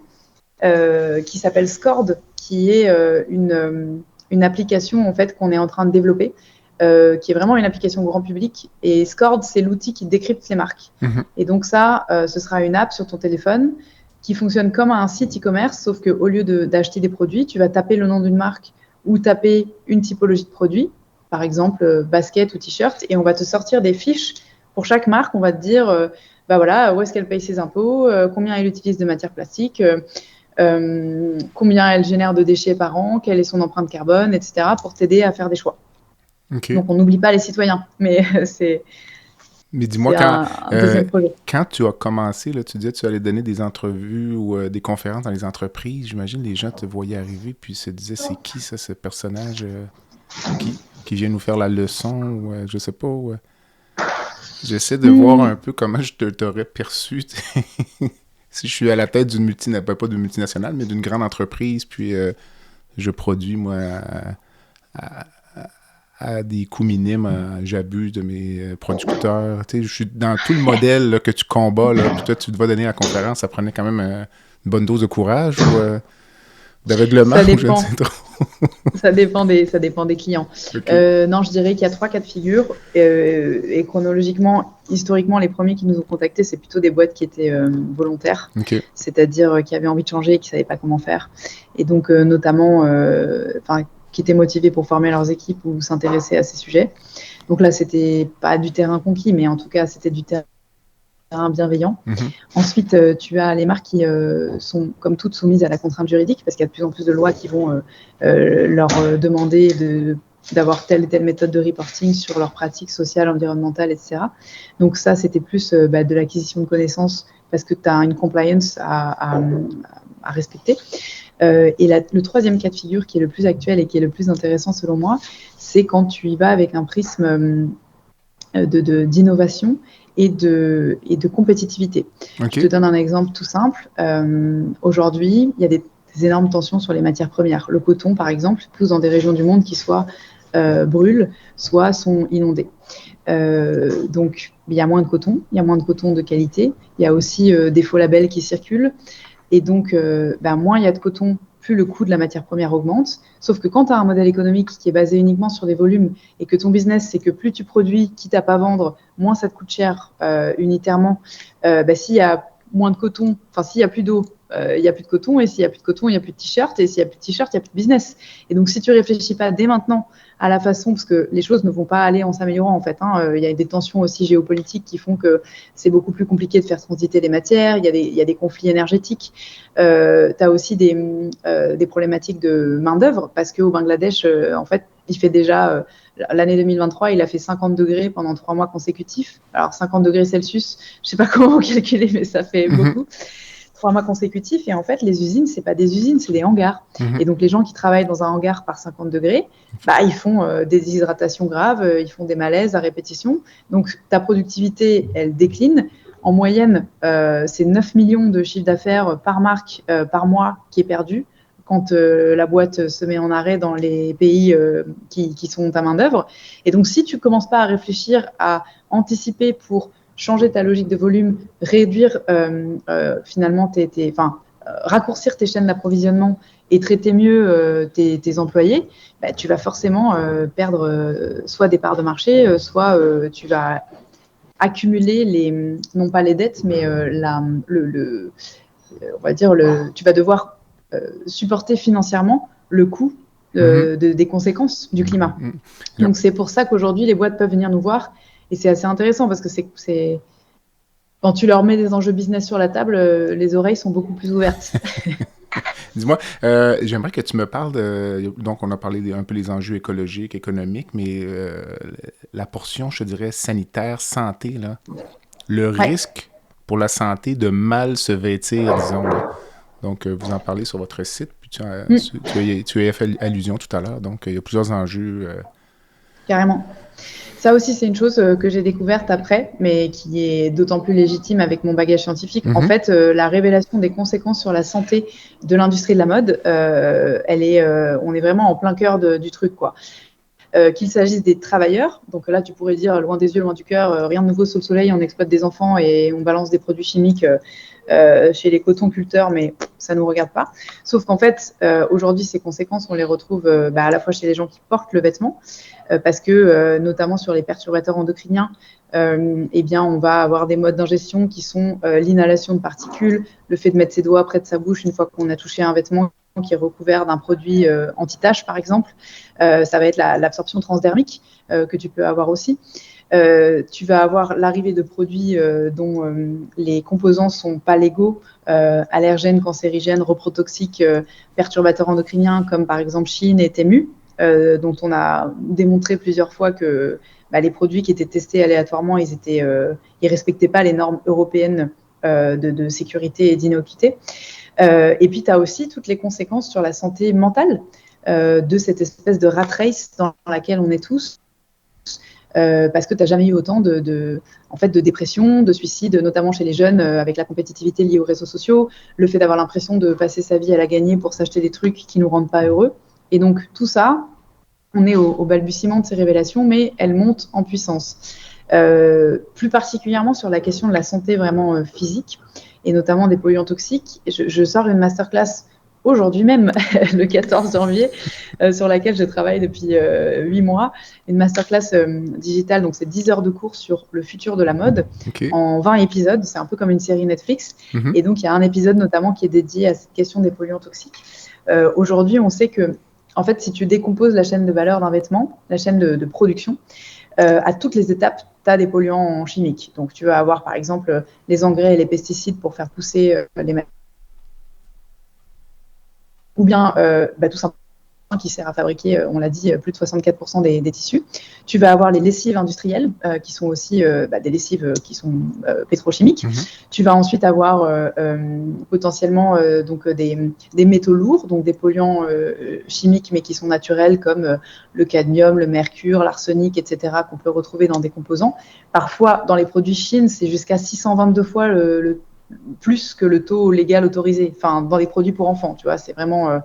qui s'appelle Scord, qui est une application en fait qu'on est en train de développer. Qui est vraiment une application grand public. Et Scord, c'est l'outil qui décrypte les marques. Et donc ça, ce sera une app sur ton téléphone qui fonctionne comme un site e-commerce, sauf qu'au lieu d'acheter des produits, tu vas taper le nom d'une marque ou taper une typologie de produit, par exemple basket ou t-shirt, et on va te sortir des fiches pour chaque marque. On va te dire, voilà, où est-ce qu'elle paye ses impôts, combien elle utilise de matières plastiques, combien elle génère de déchets par an, quelle est son empreinte carbone, etc., pour t'aider à faire des choix. Okay. Donc, on n'oublie pas les citoyens, mais c'est... Mais dis-moi, quand tu as commencé, là, tu disais que tu allais donner des entrevues ou des conférences dans les entreprises. J'imagine les gens te voyaient arriver puis se disaient, c'est qui ça, ce personnage qui vient nous faire la leçon ou je sais pas. J'essaie de voir un peu comment je t'aurais perçu. si je suis à la tête d'une multinationale, pas d'une multinationale, mais d'une grande entreprise, puis je produis, moi, à des coûts minimes, j'abuse de mes producteurs. Tu sais, je suis dans tout le modèle là, que tu combats, là, puis toi, tu vas donner la conférence, ça prenait quand même une bonne dose de courage ou d'aveuglement, Ça ou je ne dépend. sais trop. Ça dépend des clients. Okay. Non, je dirais qu'il y a 3 cas de figure. Et chronologiquement, historiquement, les premiers qui nous ont contactés, c'est plutôt des boîtes qui étaient volontaires, OK. c'est-à-dire qui avaient envie de changer et qui ne savaient pas comment faire. Et donc, notamment, qui étaient motivés pour former leurs équipes ou s'intéresser à ces sujets. Donc là, c'était pas du terrain conquis, mais en tout cas, c'était du terrain bienveillant. Mm-hmm. Ensuite, tu as les marques qui sont, comme toutes, soumises à la contrainte juridique, parce qu'il y a de plus en plus de lois qui vont leur demander d'avoir telle et telle méthode de reporting sur leurs pratiques sociales, environnementales, etc. Donc ça, c'était plus de l'acquisition de connaissances, parce que tu as une compliance à respecter. Et le troisième cas de figure, qui est le plus actuel et qui est le plus intéressant selon moi, c'est quand tu y vas avec un prisme d'innovation et de compétitivité. Okay. Je te donne un exemple tout simple. Aujourd'hui, il y a des énormes tensions sur les matières premières. Le coton, par exemple, pousse dans des régions du monde qui soit brûlent, soit sont inondées. Donc, il y a moins de coton, il y a moins de coton de qualité. Il y a aussi des faux labels qui circulent. Et donc, moins il y a de coton, plus le coût de la matière première augmente. Sauf que quand tu as un modèle économique qui est basé uniquement sur des volumes et que ton business, c'est que plus tu produis, quitte à pas vendre, moins ça te coûte cher unitairement. S'il y a moins de coton, enfin s'il y a plus d'eau, il n'y a plus de coton, et s'il n'y a plus de coton, il n'y a plus de t-shirt, et s'il n'y a plus de t-shirt, il n'y a plus de business. Et donc, si tu ne réfléchis pas dès maintenant à la façon, parce que les choses ne vont pas aller en s'améliorant, en fait. Il y a des tensions aussi géopolitiques qui font que c'est beaucoup plus compliqué de faire transiter les matières, il y a des conflits énergétiques. Tu as aussi des problématiques de main-d'œuvre, parce qu'au Bangladesh, en fait, il fait déjà... l'année 2023, il a fait 50 degrés pendant 3 mois consécutifs. Alors, 50 degrés Celsius, je ne sais pas comment calculer, mais ça fait beaucoup. 3 mois consécutifs. Et en fait, les usines, ce n'est pas des usines, c'est des hangars. Et donc, les gens qui travaillent dans un hangar par 50 degrés, ils font des déshydratations graves, ils font des malaises à répétition. Donc, ta productivité, elle décline. En moyenne, c'est 9 millions de chiffre d'affaires par marque, par mois qui est perdu quand la boîte se met en arrêt dans les pays qui sont ta main-d'œuvre. Et donc, si tu ne commences pas à réfléchir, à anticiper pour changer ta logique de volume, réduire finalement raccourcir tes chaînes d'approvisionnement et traiter mieux tes employés, tu vas forcément perdre soit des parts de marché, soit tu vas accumuler non pas les dettes, mais on va dire tu vas devoir supporter financièrement le coût des conséquences du climat. Donc c'est pour ça qu'aujourd'hui les boîtes peuvent venir nous voir. Et c'est assez intéressant parce que c'est quand tu leur mets des enjeux business sur la table, les oreilles sont beaucoup plus ouvertes. Dis-moi, j'aimerais que tu me parles donc on a parlé un peu des enjeux écologiques, économiques, mais la portion, je dirais, sanitaire, santé, là, le risque pour la santé de mal se vêtir, disons. Là. Donc, vous en parlez sur votre site, puis tu as fait allusion tout à l'heure, donc il y a plusieurs enjeux. Carrément. Ça aussi, c'est une chose que j'ai découverte après, mais qui est d'autant plus légitime avec mon bagage scientifique. En fait, la révélation des conséquences sur la santé de l'industrie de la mode, on est vraiment en plein cœur du truc, quoi. Qu'il s'agisse des travailleurs, donc là, tu pourrais dire, loin des yeux, loin du cœur, rien de nouveau sous le soleil, on exploite des enfants et on balance des produits chimiques chez les cotonculteurs, mais ça ne nous regarde pas. Sauf qu'en fait, aujourd'hui, ces conséquences, on les retrouve à la fois chez les gens qui portent le vêtement, parce que notamment sur les perturbateurs endocriniens, on va avoir des modes d'ingestion qui sont l'inhalation de particules, le fait de mettre ses doigts près de sa bouche une fois qu'on a touché un vêtement qui est recouvert d'un produit anti-tache, par exemple. Ça va être l'absorption transdermique que tu peux avoir aussi. Tu vas avoir l'arrivée de produits dont les composants ne sont pas légaux, allergènes, cancérigènes, reprotoxiques, perturbateurs endocriniens, comme par exemple Shein et Temu, dont on a démontré plusieurs fois que les produits qui étaient testés aléatoirement, ils respectaient pas les normes européennes de sécurité et d'innocuité. Et puis, tu as aussi toutes les conséquences sur la santé mentale de cette espèce de rat race dans laquelle on est tous. parce que tu n'as jamais eu autant en fait, de dépression, de suicide, notamment chez les jeunes, avec la compétitivité liée aux réseaux sociaux, le fait d'avoir l'impression de passer sa vie à la gagner pour s'acheter des trucs qui ne nous rendent pas heureux. Et donc tout ça, on est au balbutiement de ces révélations, mais elles montent en puissance. Plus particulièrement sur la question de la santé vraiment physique, et notamment des polluants toxiques. Je sors une masterclass aujourd'hui même, le 14 janvier, sur laquelle je travaille depuis 8 mois. Une masterclass digitale, donc c'est 10 heures de cours sur le futur de la mode, en 20 épisodes. C'est un peu comme une série Netflix. Et donc, il y a un épisode notamment qui est dédié à cette question des polluants toxiques. Aujourd'hui, on sait que, en fait, si tu décomposes la chaîne de valeur d'un vêtement, la chaîne de production, à toutes les étapes, tu as des polluants chimiques. Donc, tu vas avoir, par exemple, les engrais et les pesticides pour faire pousser les matières, ou bien tout simplement qui sert à fabriquer, on l'a dit, plus de 64% des tissus. Tu vas avoir les lessives industrielles, qui sont aussi des lessives qui sont pétrochimiques. Tu vas ensuite avoir potentiellement donc, des métaux lourds, donc des polluants chimiques, mais qui sont naturels, comme le cadmium, le mercure, l'arsenic, etc., qu'on peut retrouver dans des composants. Parfois, dans les produits Chine, c'est jusqu'à 622 fois plus que le taux légal autorisé, enfin dans les produits pour enfants, tu vois, c'est vraiment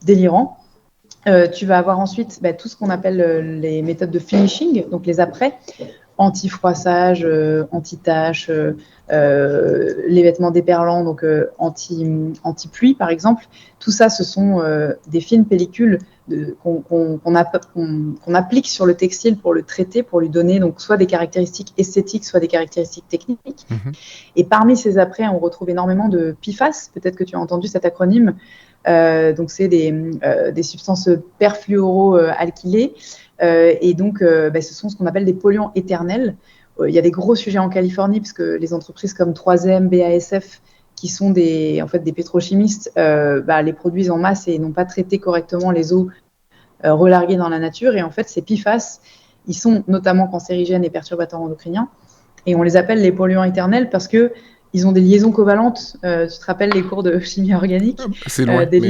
délirant. Tu vas avoir ensuite tout ce qu'on appelle les méthodes de finishing, donc les après, anti-froissage, anti-tache, les vêtements déperlants, donc anti-pluie par exemple. Tout ça, ce sont des fines pellicules qu'on applique sur le textile pour le traiter, pour lui donner donc soit des caractéristiques esthétiques, soit des caractéristiques techniques. Et parmi ces après, on retrouve énormément de PFAS. Peut-être que tu as entendu cet acronyme. Donc c'est des substances perfluoroalkylées. Et donc, ce sont ce qu'on appelle des polluants éternels. Il y a des gros sujets en Californie, parce que les entreprises comme 3M, BASF, qui sont des pétrochimistes, les produisent en masse et n'ont pas traité correctement les eaux relarguées dans la nature. Et en fait, ces PFAS, ils sont notamment cancérigènes et perturbateurs endocriniens. Et on les appelle les polluants éternels parce que ils ont des liaisons covalentes. Tu te rappelles les cours de chimie organique? C'est loin, des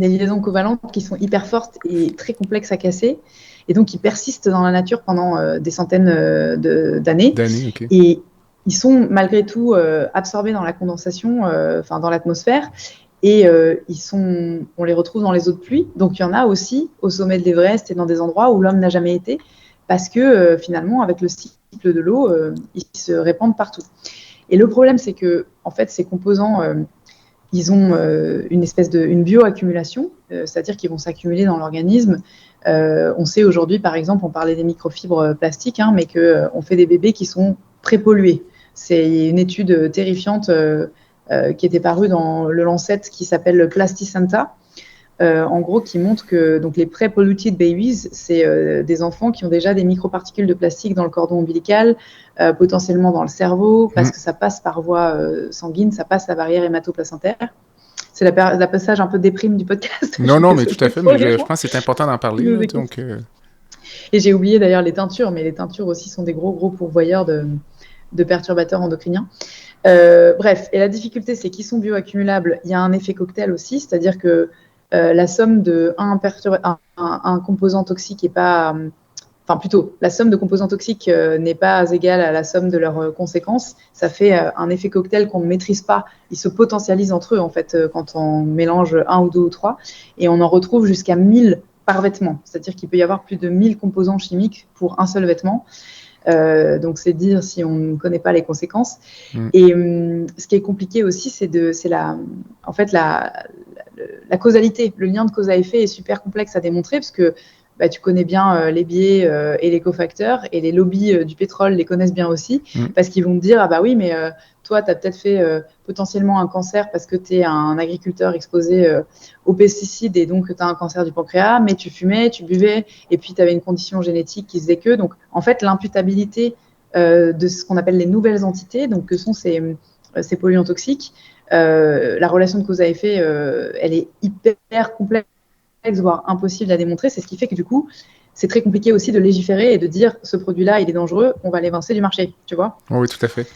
liaisons covalentes qui sont hyper fortes et très complexes à casser, et donc qui persistent dans la nature pendant des centaines d'années. Okay. Et ils sont malgré tout absorbés dans la condensation, dans l'atmosphère, et on les retrouve dans les eaux de pluie. Donc il y en a aussi au sommet de l'Everest et dans des endroits où l'homme n'a jamais été, parce que finalement, avec le cycle de l'eau, ils se répandent partout. Et le problème, c'est que en fait, ces composants ils ont une bioaccumulation, c'est-à-dire qu'ils vont s'accumuler dans l'organisme. On sait aujourd'hui, par exemple, on parlait des microfibres plastiques, mais qu'on fait des bébés qui sont très pollués. C'est une étude terrifiante qui était parue dans le Lancet qui s'appelle Plasticenta, en gros, qui montre que donc, les pre-polluted babies, c'est des enfants qui ont déjà des microparticules de plastique dans le cordon ombilical, potentiellement dans le cerveau, parce que ça passe par voie sanguine, ça passe la barrière hémato-placentaire. C'est la passage un peu déprime du podcast. Non, mais tout à fait, mais je pense que c'est important d'en parler. Là, donc, Et j'ai oublié d'ailleurs les teintures, mais les teintures aussi sont des gros pourvoyeurs de perturbateurs endocriniens. Bref, et la difficulté, c'est qu'ils sont bioaccumulables. Il y a un effet cocktail aussi, c'est-à-dire que la somme de un composant toxique n'est pas... la somme de composants toxiques n'est pas égale à la somme de leurs conséquences. Ça fait un effet cocktail qu'on ne maîtrise pas. Ils se potentialisent entre eux, en fait, quand on mélange 1 ou 2 ou 3. Et on en retrouve jusqu'à 1000 par vêtement. C'est-à-dire qu'il peut y avoir plus de 1000 composants chimiques pour un seul vêtement. Donc, c'est dire si on ne connaît pas les conséquences. Et ce qui est compliqué aussi, c'est la causalité. Le lien de cause à effet est super complexe à démontrer parce que tu connais bien les biais et les cofacteurs, et les lobbies du pétrole les connaissent bien aussi, parce qu'ils vont te dire, oui, mais toi, tu as peut-être fait potentiellement un cancer parce que tu es un agriculteur exposé aux pesticides, et donc tu as un cancer du pancréas, mais tu fumais, tu buvais, et puis tu avais une condition génétique qui faisait que. Donc, en fait, l'imputabilité de ce qu'on appelle les nouvelles entités, donc que sont ces polluants toxiques, la relation de cause à effet, elle est hyper complexe, voire impossible à démontrer. C'est ce qui fait que du coup, c'est très compliqué aussi de légiférer et de dire ce produit-là, il est dangereux, on va l'évincer du marché, tu vois? Oui, tout à fait.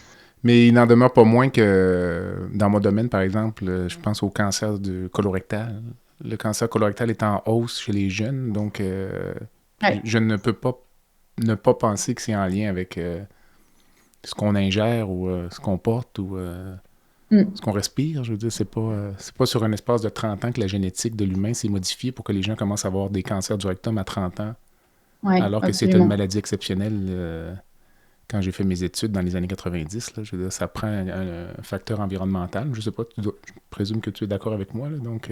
Mais il n'en demeure pas moins que dans mon domaine, par exemple, je pense au cancer colorectal. Le cancer colorectal est en hausse chez les jeunes, donc je ne peux pas ne pas penser que c'est en lien avec ce qu'on ingère ou ce qu'on porte ou ce qu'on respire. Je veux dire, c'est pas sur un espace de 30 ans que la génétique de l'humain s'est modifiée pour que les gens commencent à avoir des cancers du rectum à 30 ans, alors que c'est une maladie exceptionnelle. Quand j'ai fait mes études dans les années 90, là, je veux dire, ça prend un facteur environnemental. Je sais pas, je présume que tu es d'accord avec moi. Là, donc,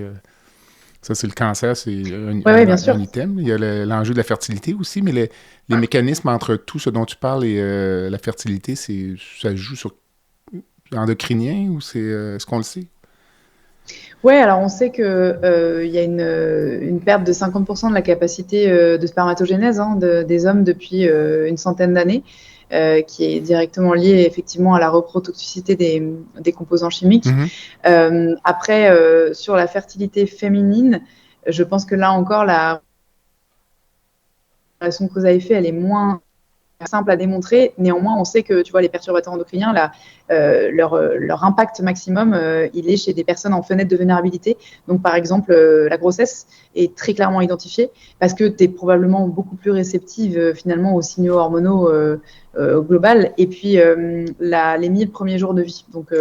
ça, c'est le cancer, c'est un item. Il y a l'enjeu de la fertilité aussi, mais les mécanismes entre tout ce dont tu parles et la fertilité, ça joue sur endocrinien ou est-ce qu'on le sait? Oui, alors on sait qu'il y a une perte de 50% de la capacité de spermatogénèse des hommes depuis une centaine d'années, qui est directement liée effectivement à la reprotoxicité des composants chimiques. Après, sur la fertilité féminine, je pense que là encore, la relation cause à effet, elle est moins simple à démontrer. Néanmoins, on sait que tu vois, les perturbateurs endocriniens, leur impact maximum, il est chez des personnes en fenêtre de vulnérabilité. Donc, par exemple, la grossesse est très clairement identifiée parce que tu es probablement beaucoup plus réceptive finalement aux signaux hormonaux global. Et puis, les 1000 premiers jours de vie. Donc,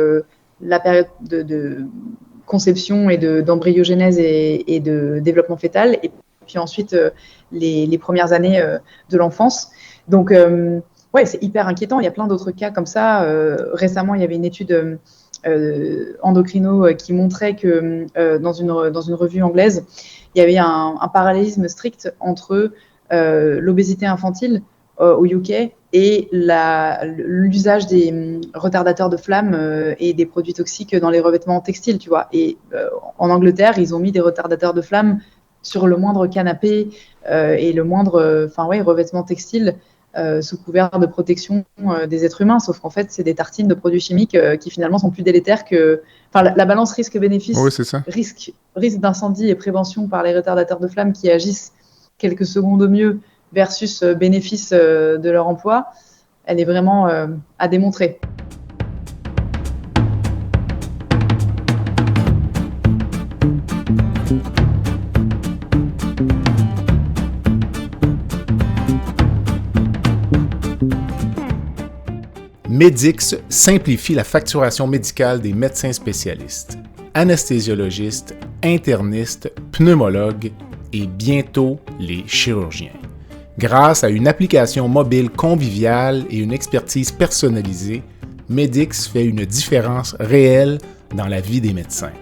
la période de conception et d'embryogénèse et de développement fœtal. Et puis ensuite, les premières années de l'enfance. Donc, ouais, c'est hyper inquiétant. Il y a plein d'autres cas comme ça. Récemment, il y avait une étude endocrino qui montrait que dans une revue anglaise, il y avait un parallélisme strict entre l'obésité infantile au UK et l'usage des retardateurs de flamme et des produits toxiques dans les revêtements textiles, tu vois. Et en Angleterre, ils ont mis des retardateurs de flamme sur le moindre canapé et le moindre revêtement textile sous couvert de protection des êtres humains. Sauf qu'en fait, c'est des tartines de produits chimiques qui finalement sont plus délétères que... Enfin, la balance risque-bénéfice, risque d'incendie et prévention par les retardateurs de flamme qui agissent quelques secondes au mieux versus bénéfice de leur emploi, elle est vraiment à démontrer. Medix simplifie la facturation médicale des médecins spécialistes, anesthésiologistes, internistes, pneumologues et bientôt les chirurgiens. Grâce à une application mobile conviviale et une expertise personnalisée, Medix fait une différence réelle dans la vie des médecins.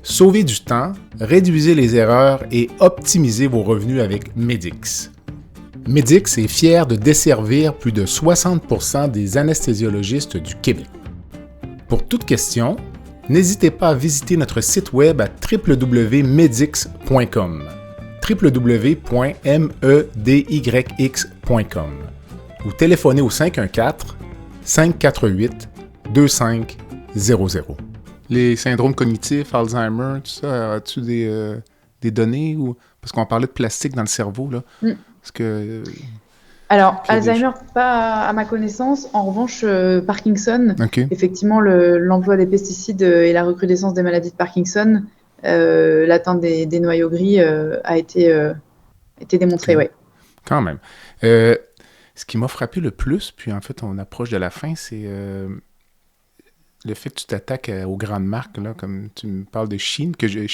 Sauvez du temps, réduisez les erreurs et optimisez vos revenus avec Medix. Medix est fier de desservir plus de 60% des anesthésiologistes du Québec. Pour toute question, n'hésitez pas à visiter notre site web à www.medix.com. www.medyx.com ou téléphonez au 514-548-2500. Les syndromes cognitifs, Alzheimer, tout ça, as-tu des données? Parce qu'on parlait de plastique dans le cerveau, là. Parce que... Alors, Alzheimer, pas à ma connaissance. En revanche, Parkinson, effectivement, l'emploi des pesticides et la recrudescence des maladies de Parkinson, l'atteinte des noyaux gris a été démontrée, ouais. Quand même. Ce qui m'a frappé le plus, puis en fait, on approche de la fin, c'est le fait que tu t'attaques aux grandes marques, là, comme tu me parles de Shein, puis que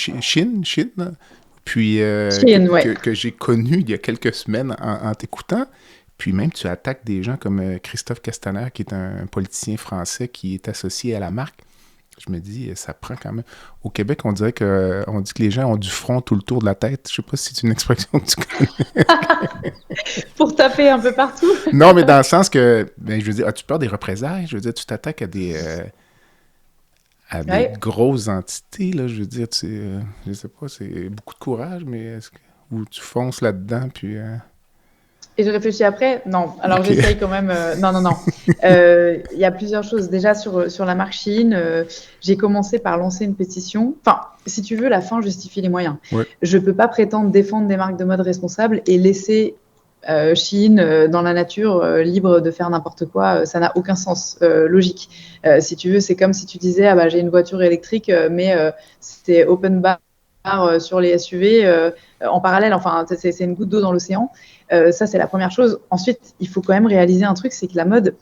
j'ai connu il y a quelques semaines en t'écoutant. Puis même, tu attaques des gens comme Christophe Castaner, qui est un politicien français qui est associé à la marque. Je me dis, ça prend quand même... Au Québec, on dit que les gens ont du front tout le tour de la tête. Je sais pas si c'est une expression que tu connais. Pour taper un peu partout. Non, mais dans le sens que, je veux dire, as-tu peur des représailles? Je veux dire, tu t'attaques à des grosses entités, là. Je veux dire, je sais pas, c'est beaucoup de courage, mais ou tu fonces là-dedans, puis... Et je réfléchis après. Non, alors j'essaye quand même. Non. Il y a plusieurs choses. Déjà, sur la marque Shein, j'ai commencé par lancer une pétition. Enfin, si tu veux, la fin justifie les moyens. Ouais. Je ne peux pas prétendre défendre des marques de mode responsables et laisser Shein dans la nature libre de faire n'importe quoi. Ça n'a aucun sens logique. Si tu veux, c'est comme si tu disais, j'ai une voiture électrique, mais c'était open bar sur les SUV en parallèle. Enfin, c'est une goutte d'eau dans l'océan. Ça, c'est la première chose. Ensuite, il faut quand même réaliser un truc, c'est que la mode,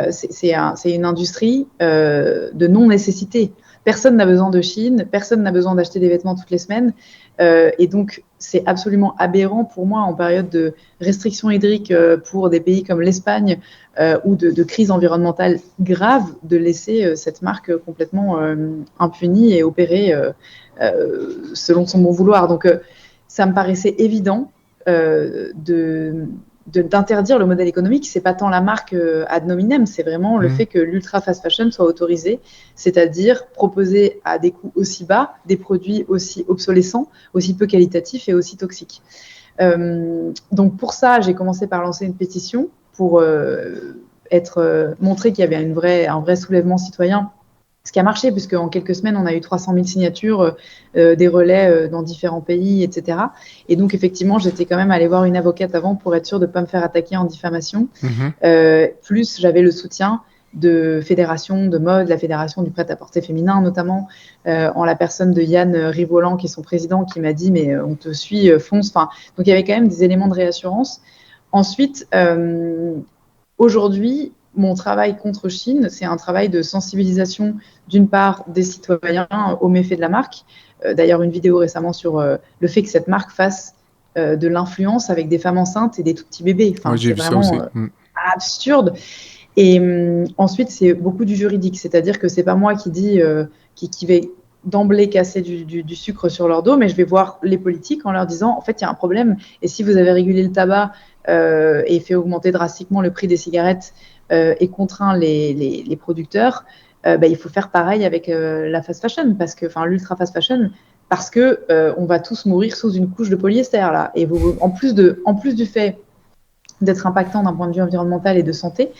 c'est une industrie de non-nécessité. Personne n'a besoin de Chine, personne n'a besoin d'acheter des vêtements toutes les semaines. Et donc, c'est absolument aberrant pour moi, en période de restrictions hydriques pour des pays comme l'Espagne ou de crise environnementale grave, de laisser cette marque complètement impunie et opérer selon son bon vouloir. Donc, ça me paraissait évident d'interdire le modèle économique. C'est pas tant la marque ad nominem, c'est vraiment le fait que l'ultra fast fashion soit autorisé, c'est-à-dire proposer à des coûts aussi bas des produits aussi obsolescents, aussi peu qualitatifs et aussi toxiques. Donc pour ça, j'ai commencé par lancer une pétition pour montrer qu'il y avait un vrai soulèvement citoyen. Ce qui a marché, puisque en quelques semaines, on a eu 300 000 signatures, des relais dans différents pays, etc. Et donc, effectivement, j'étais quand même allée voir une avocate avant pour être sûre de ne pas me faire attaquer en diffamation. Plus, j'avais le soutien de fédérations de mode, la fédération du prêt-à-porter féminin notamment, en la personne de Yann Rivolan, qui est son président, qui m'a dit « mais on te suit, fonce ». Enfin, donc, il y avait quand même des éléments de réassurance. Ensuite, aujourd'hui, mon travail contre Chine, c'est un travail de sensibilisation, d'une part, des citoyens aux méfaits de la marque. D'ailleurs, une vidéo récemment sur le fait que cette marque fasse de l'influence avec des femmes enceintes et des tout petits bébés. Enfin, j'ai c'est vu vraiment ça aussi. absurde. Et ensuite, c'est beaucoup du juridique. C'est-à-dire que c'est pas moi qui dis, qui vais d'emblée casser du sucre sur leur dos, mais je vais voir les politiques en leur disant, en fait, il y a un problème. Et si vous avez régulé le tabac et fait augmenter drastiquement le prix des cigarettes, et contraint les producteurs, il faut faire pareil avec la fast fashion, l'ultra fast fashion, parce que on va tous mourir sous une couche de polyester là. Et en plus du fait d'être impactant d'un point de vue environnemental et de santé,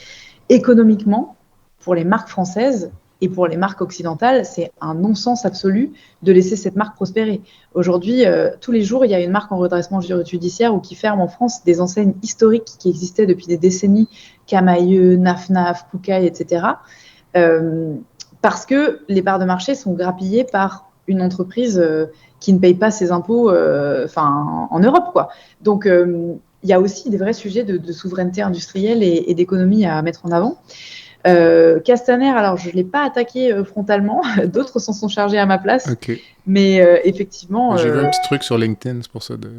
économiquement, pour les marques françaises et pour les marques occidentales, c'est un non-sens absolu de laisser cette marque prospérer. Aujourd'hui, tous les jours, il y a une marque en redressement judiciaire ou qui ferme en France des enseignes historiques qui existaient depuis des décennies, Camaïeu, Naf, Koukaï, etc. Parce que les parts de marché sont grappillées par une entreprise qui ne paye pas ses impôts en Europe, quoi. Donc, il y a aussi des vrais sujets de souveraineté industrielle et d'économie à mettre en avant. Castaner, alors je ne l'ai pas attaqué frontalement, d'autres s'en sont chargés à ma place, mais effectivement... J'ai vu un petit truc sur LinkedIn, c'est pour ça de...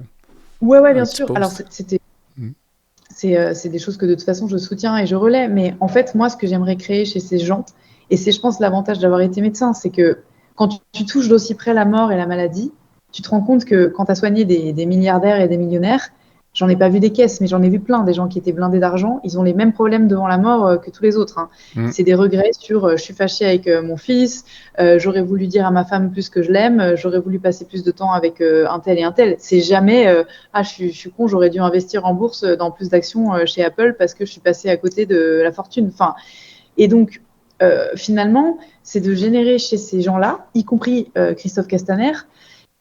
Ouais, bien sûr. Alors, c'est des choses que de toute façon je soutiens et je relais, mais en fait, moi, ce que j'aimerais créer chez ces gens, et c'est, je pense, l'avantage d'avoir été médecin, c'est que quand tu touches d'aussi près la mort et la maladie, tu te rends compte que quand tu as soigné des milliardaires et des millionnaires, j'en ai pas vu des caisses, mais j'en ai vu plein, des gens qui étaient blindés d'argent. Ils ont les mêmes problèmes devant la mort que tous les autres. Hein. C'est des regrets sur je suis fâchée avec mon fils, j'aurais voulu dire à ma femme plus que je l'aime, j'aurais voulu passer plus de temps avec un tel et un tel. C'est jamais je suis con, j'aurais dû investir en bourse dans plus d'actions chez Apple parce que je suis passée à côté de la fortune. Enfin, et donc, finalement, c'est de générer chez ces gens-là, y compris Christophe Castaner,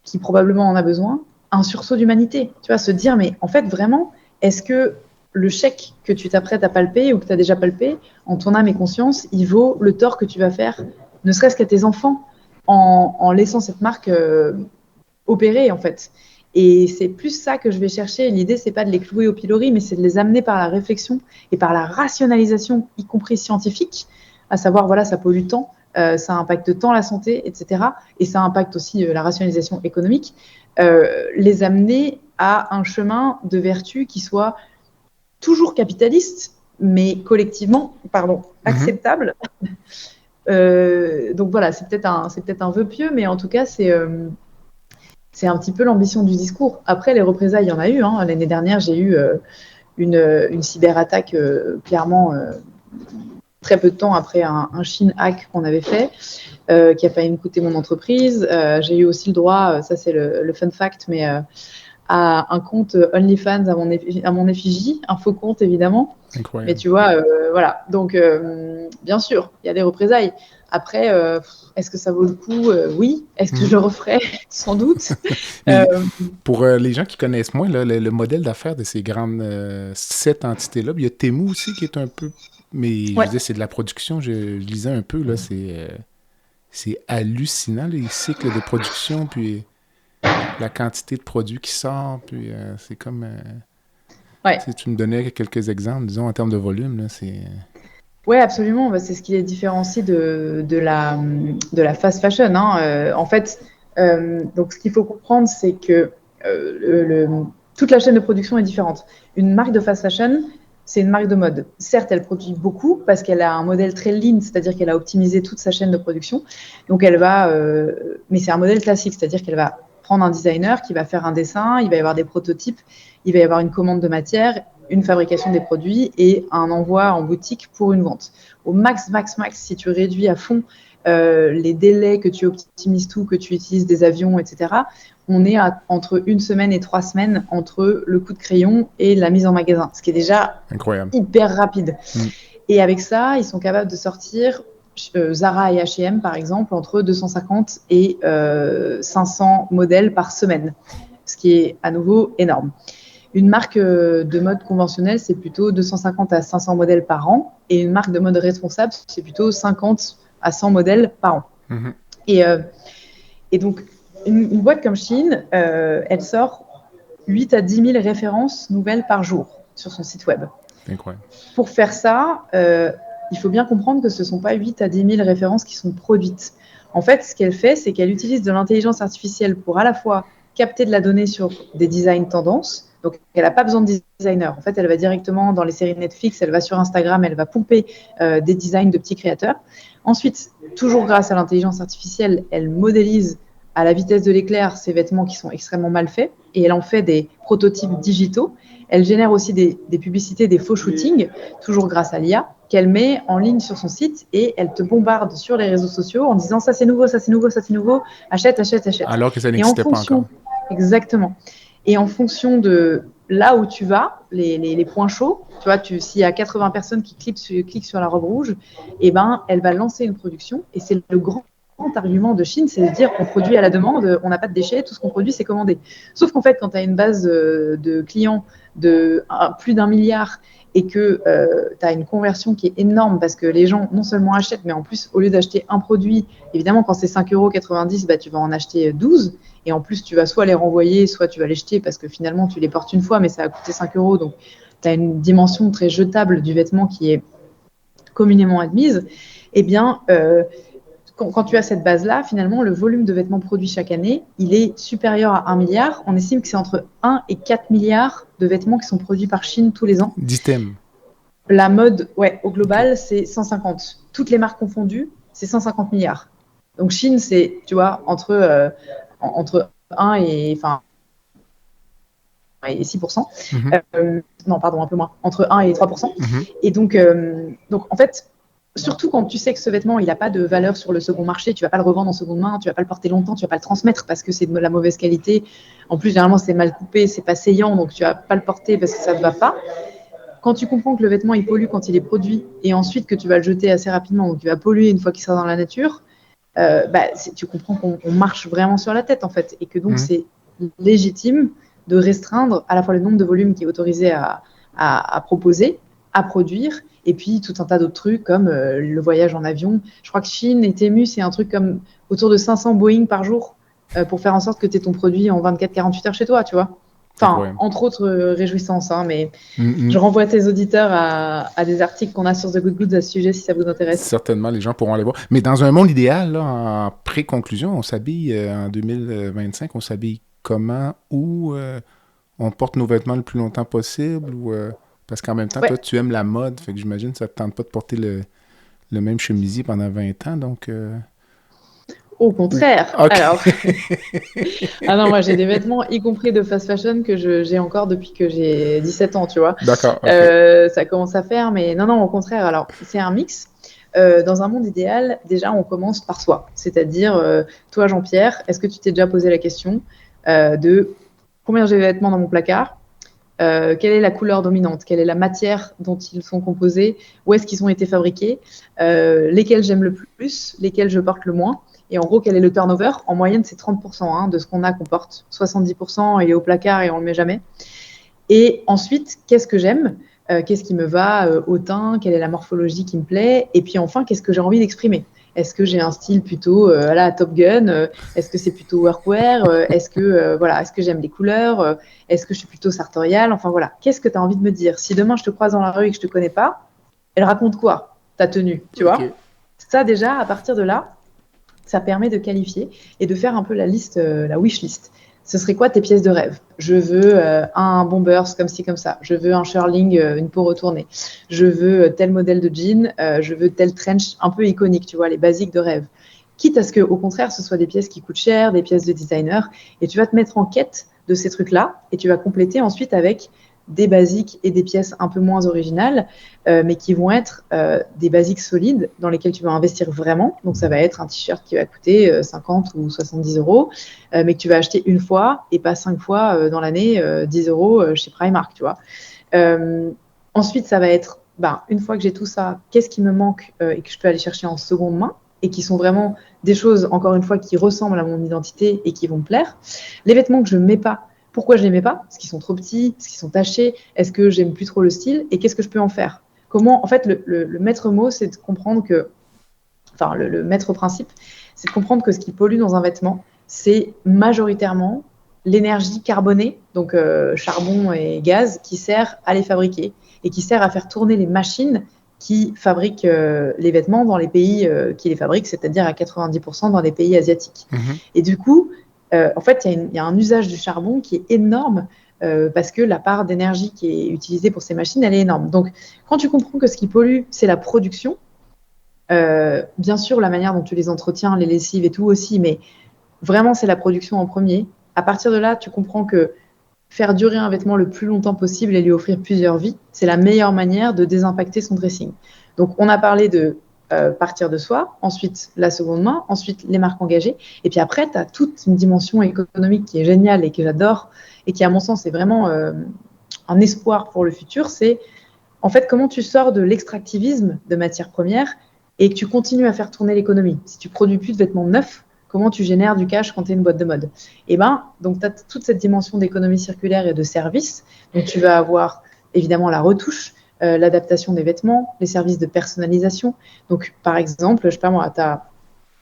qui probablement en a besoin, un sursaut d'humanité, tu vois, se dire, mais en fait, vraiment, est-ce que le chèque que tu t'apprêtes à palper ou que tu as déjà palpé, en ton âme et conscience, il vaut le tort que tu vas faire, ne serait-ce qu'à tes enfants, en laissant cette marque opérer, en fait. Et c'est plus ça que je vais chercher. L'idée, c'est pas de les clouer au pilori, mais c'est de les amener par la réflexion et par la rationalisation, y compris scientifique, à savoir, voilà, ça pollue tant, ça impacte tant la santé, etc. Et ça impacte aussi la rationalisation économique. Les amener à un chemin de vertu qui soit toujours capitaliste, mais collectivement, acceptable. Donc voilà, c'est peut-être un vœu pieux, mais en tout cas, c'est un petit peu l'ambition du discours. Après, les représailles, il y en a eu. Hein. L'année dernière, j'ai eu une cyberattaque clairement très peu de temps après un Chine hack qu'on avait fait, qui a failli me coûter mon entreprise. J'ai eu aussi le droit, ça c'est le fun fact, mais à un compte OnlyFans à mon effigie, un faux compte évidemment. Incroyable. Mais tu vois, voilà. Donc, bien sûr, il y a des représailles. Après, est-ce que ça vaut le coup? Oui. Est-ce que je le referai? Sans doute. Pour les gens qui connaissent moins là, le modèle d'affaires de ces grandes 7 entités-là, il y a Temu aussi qui est un peu... Mais je disais, c'est de la production, je lisais un peu, là, c'est hallucinant, les cycles de production, puis... la quantité de produits qui sort, puis c'est comme... Ouais. Si tu me donnais quelques exemples, disons, en termes de volume, là, c'est... Ouais, absolument. Bah, c'est ce qui les différencie de la fast fashion, hein. En fait, donc ce qu'il faut comprendre, c'est que toute la chaîne de production est différente. Une marque de fast fashion, c'est une marque de mode. Certes, elle produit beaucoup parce qu'elle a un modèle très lean, c'est-à-dire qu'elle a optimisé toute sa chaîne de production. Donc elle va, mais c'est un modèle classique, c'est-à-dire qu'elle va prendre un designer qui va faire un dessin, il va y avoir des prototypes, il va y avoir une commande de matière, une fabrication des produits et un envoi en boutique pour une vente. Au max, si tu réduis à fond les délais, que tu optimises tout, que tu utilises des avions, etc., on est entre 1 semaine et 3 semaines entre le coup de crayon et la mise en magasin, ce qui est déjà incroyable, hyper rapide. Et avec ça, ils sont capables de sortir Zara et H&M, par exemple, entre 250 et 500 modèles par semaine, ce qui est à nouveau énorme. Une marque de mode conventionnelle, c'est plutôt 250 à 500 modèles par an, et une marque de mode responsable, c'est plutôt 50 à 100 modèles par an. Et donc, une boîte comme Shein, elle sort 8 à 10 000 références nouvelles par jour sur son site web. Incroyable. Pour faire ça, il faut bien comprendre que ce ne sont pas 8 à 10 000 références qui sont produites. En fait, ce qu'elle fait, c'est qu'elle utilise de l'intelligence artificielle pour à la fois capter de la donnée sur des designs tendances. Donc, elle n'a pas besoin de designer. En fait, elle va directement dans les séries Netflix, elle va sur Instagram, elle va pomper des designs de petits créateurs. Ensuite, toujours grâce à l'intelligence artificielle, elle modélise à la vitesse de l'éclair ces vêtements qui sont extrêmement mal faits et elle en fait des prototypes digitaux. Elle génère aussi des publicités, des faux shootings, toujours grâce à l'IA, qu'elle met en ligne sur son site et elle te bombarde sur les réseaux sociaux en disant ça c'est nouveau, ça c'est nouveau, ça c'est nouveau, achète. Alors que ça n'existait pas encore. Exactement. Et en fonction de là où tu vas, les points chauds, tu vois, s'il y a 80 personnes qui cliquent sur la robe rouge, eh ben, elle va lancer une production et c'est le grand argument de Shein, c'est de dire qu'on produit à la demande, on n'a pas de déchets, tout ce qu'on produit, c'est commandé. Sauf qu'en fait, quand tu as une base de clients de plus d'1 milliard et que tu as une conversion qui est énorme parce que les gens non seulement achètent, mais en plus, au lieu d'acheter un produit, évidemment, quand c'est 5,90 €, bah, tu vas en acheter 12. Et en plus, tu vas soit les renvoyer, soit tu vas les jeter parce que finalement, tu les portes une fois, mais ça a coûté 5 €. Donc, tu as une dimension très jetable du vêtement qui est communément admise. Eh bien, quand tu as cette base-là, finalement, le volume de vêtements produits chaque année, il est supérieur à 1 milliard. On estime que c'est entre 1 et 4 milliards de vêtements qui sont produits par Shein tous les ans. D'items. La mode, ouais, au global, c'est 150. Toutes les marques confondues, c'est 150 milliards. Donc Shein, c'est, tu vois, entre 1 et 6%. Non, pardon, un peu moins. Entre 1 et 3%. Et donc, en fait, surtout quand tu sais que ce vêtement, il n'a pas de valeur sur le second marché, tu ne vas pas le revendre en seconde main, tu ne vas pas le porter longtemps, tu ne vas pas le transmettre parce que c'est de la mauvaise qualité. En plus, généralement, c'est mal coupé, c'est pas saillant, donc tu ne vas pas le porter parce que ça ne te va pas. Quand tu comprends que le vêtement, il pollue quand il est produit et ensuite que tu vas le jeter assez rapidement, donc il va polluer une fois qu'il sera dans la nature, tu comprends qu'on marche vraiment sur la tête, en fait, et que donc c'est légitime de restreindre à la fois le nombre de volumes qui est autorisé à proposer, à produire, et puis tout un tas d'autres trucs comme le voyage en avion. Je crois que Shein et Temu, c'est un truc comme autour de 500 Boeing par jour pour faire en sorte que tu aies ton produit en 24-48 heures chez toi, tu vois. Enfin, entre autres réjouissances, hein, mais je renvoie tes auditeurs à des articles qu'on a sur The Good Goods à ce sujet si ça vous intéresse. Certainement, les gens pourront aller voir. Mais dans un monde idéal, là, en pré-conclusion, on s'habille en 2025, on s'habille comment, où on porte nos vêtements le plus longtemps possible, ou parce qu'en même temps, toi, tu aimes la mode, fait que j'imagine que ça ne te tente pas de porter le même chemisier pendant 20 ans, donc... Au contraire. Okay. Alors, non, moi j'ai des vêtements, y compris de fast fashion, que j'ai encore depuis que j'ai 17 ans, tu vois. D'accord. Okay. Ça commence à faire, mais non, au contraire. Alors, c'est un mix. Dans un monde idéal, déjà, on commence par soi. C'est-à-dire, toi, Jean-Pierre, est-ce que tu t'es déjà posé la question de combien j'ai de vêtements dans mon placard ? Quelle est la couleur dominante? Quelle est la matière dont ils sont composés? Où est-ce qu'ils ont été fabriqués? Lesquels j'aime le plus? Lesquels je porte le moins? Et en gros, quel est le turnover? En moyenne, c'est 30% de ce qu'on a qu'on porte. 70%, il est au placard et on ne le met jamais. Et ensuite, qu'est-ce que j'aime? Qu'est-ce qui me va au teint? Quelle est la morphologie qui me plaît? Et puis enfin, qu'est-ce que j'ai envie d'exprimer? Est-ce que j'ai un style plutôt à la Top Gun Est-ce que c'est plutôt workwear Est-ce que j'aime les couleurs Est-ce que je suis plutôt sartoriale? Enfin voilà, qu'est-ce que tu as envie de me dire? Si demain je te croise dans la rue et que je te connais pas, elle raconte quoi? Ta tenue, tu vois? Ça déjà, à partir de là, ça permet de qualifier et de faire un peu la liste, la wish list. Ce serait quoi tes pièces de rêve? Je veux un Bombers comme ci, comme ça. Je veux un Shearling, une peau retournée. Je veux tel modèle de jean. Je veux tel trench un peu iconique, tu vois, les basiques de rêve. Quitte à ce qu'au contraire, ce soit des pièces qui coûtent cher, des pièces de designer. Et tu vas te mettre en quête de ces trucs-là et tu vas compléter ensuite avec des basiques et des pièces un peu moins originales, mais qui vont être des basiques solides dans lesquels tu vas investir vraiment. Donc, ça va être un t-shirt qui va coûter 50 ou 70 euros, mais que tu vas acheter une fois et pas 5 fois dans l'année, 10 euros chez Primark, tu vois. Ensuite, ça va être, une fois que j'ai tout ça, qu'est-ce qui me manque et que je peux aller chercher en seconde main et qui sont vraiment des choses, encore une fois, qui ressemblent à mon identité et qui vont me plaire. Les vêtements que je ne mets pas, pourquoi je les mets pas? Parce qu'ils sont trop petits, parce qu'ils sont tachés, est-ce que j'aime plus trop le style et qu'est-ce que je peux en faire? Comment, en fait, le maître mot, c'est de comprendre que, enfin, le maître principe, c'est de comprendre que ce qui pollue dans un vêtement, c'est majoritairement l'énergie carbonée, donc charbon et gaz, qui sert à les fabriquer et qui sert à faire tourner les machines qui fabriquent les vêtements dans les pays qui les fabriquent, c'est-à-dire à 90% dans les pays asiatiques. Et du coup, en fait, il y a un usage du charbon qui est énorme parce que la part d'énergie qui est utilisée pour ces machines, elle est énorme. Donc, quand tu comprends que ce qui pollue, c'est la production, bien sûr, la manière dont tu les entretiens, les lessives et tout aussi, mais vraiment, c'est la production en premier. À partir de là, tu comprends que faire durer un vêtement le plus longtemps possible et lui offrir plusieurs vies, c'est la meilleure manière de désimpacter son dressing. Donc, on a parlé de partir de soi, ensuite la seconde main, ensuite les marques engagées, et puis après, tu as toute une dimension économique qui est géniale et que j'adore, et qui, à mon sens, est vraiment un espoir pour le futur, c'est en fait comment tu sors de l'extractivisme de matières premières et que tu continues à faire tourner l'économie. Si tu produis plus de vêtements neufs, comment tu génères du cash quand tu es une boîte de mode? Et donc tu as toute cette dimension d'économie circulaire et de service, donc tu vas avoir évidemment la retouche, l'adaptation des vêtements, les services de personnalisation. Donc, par exemple, je sais pas moi, tu as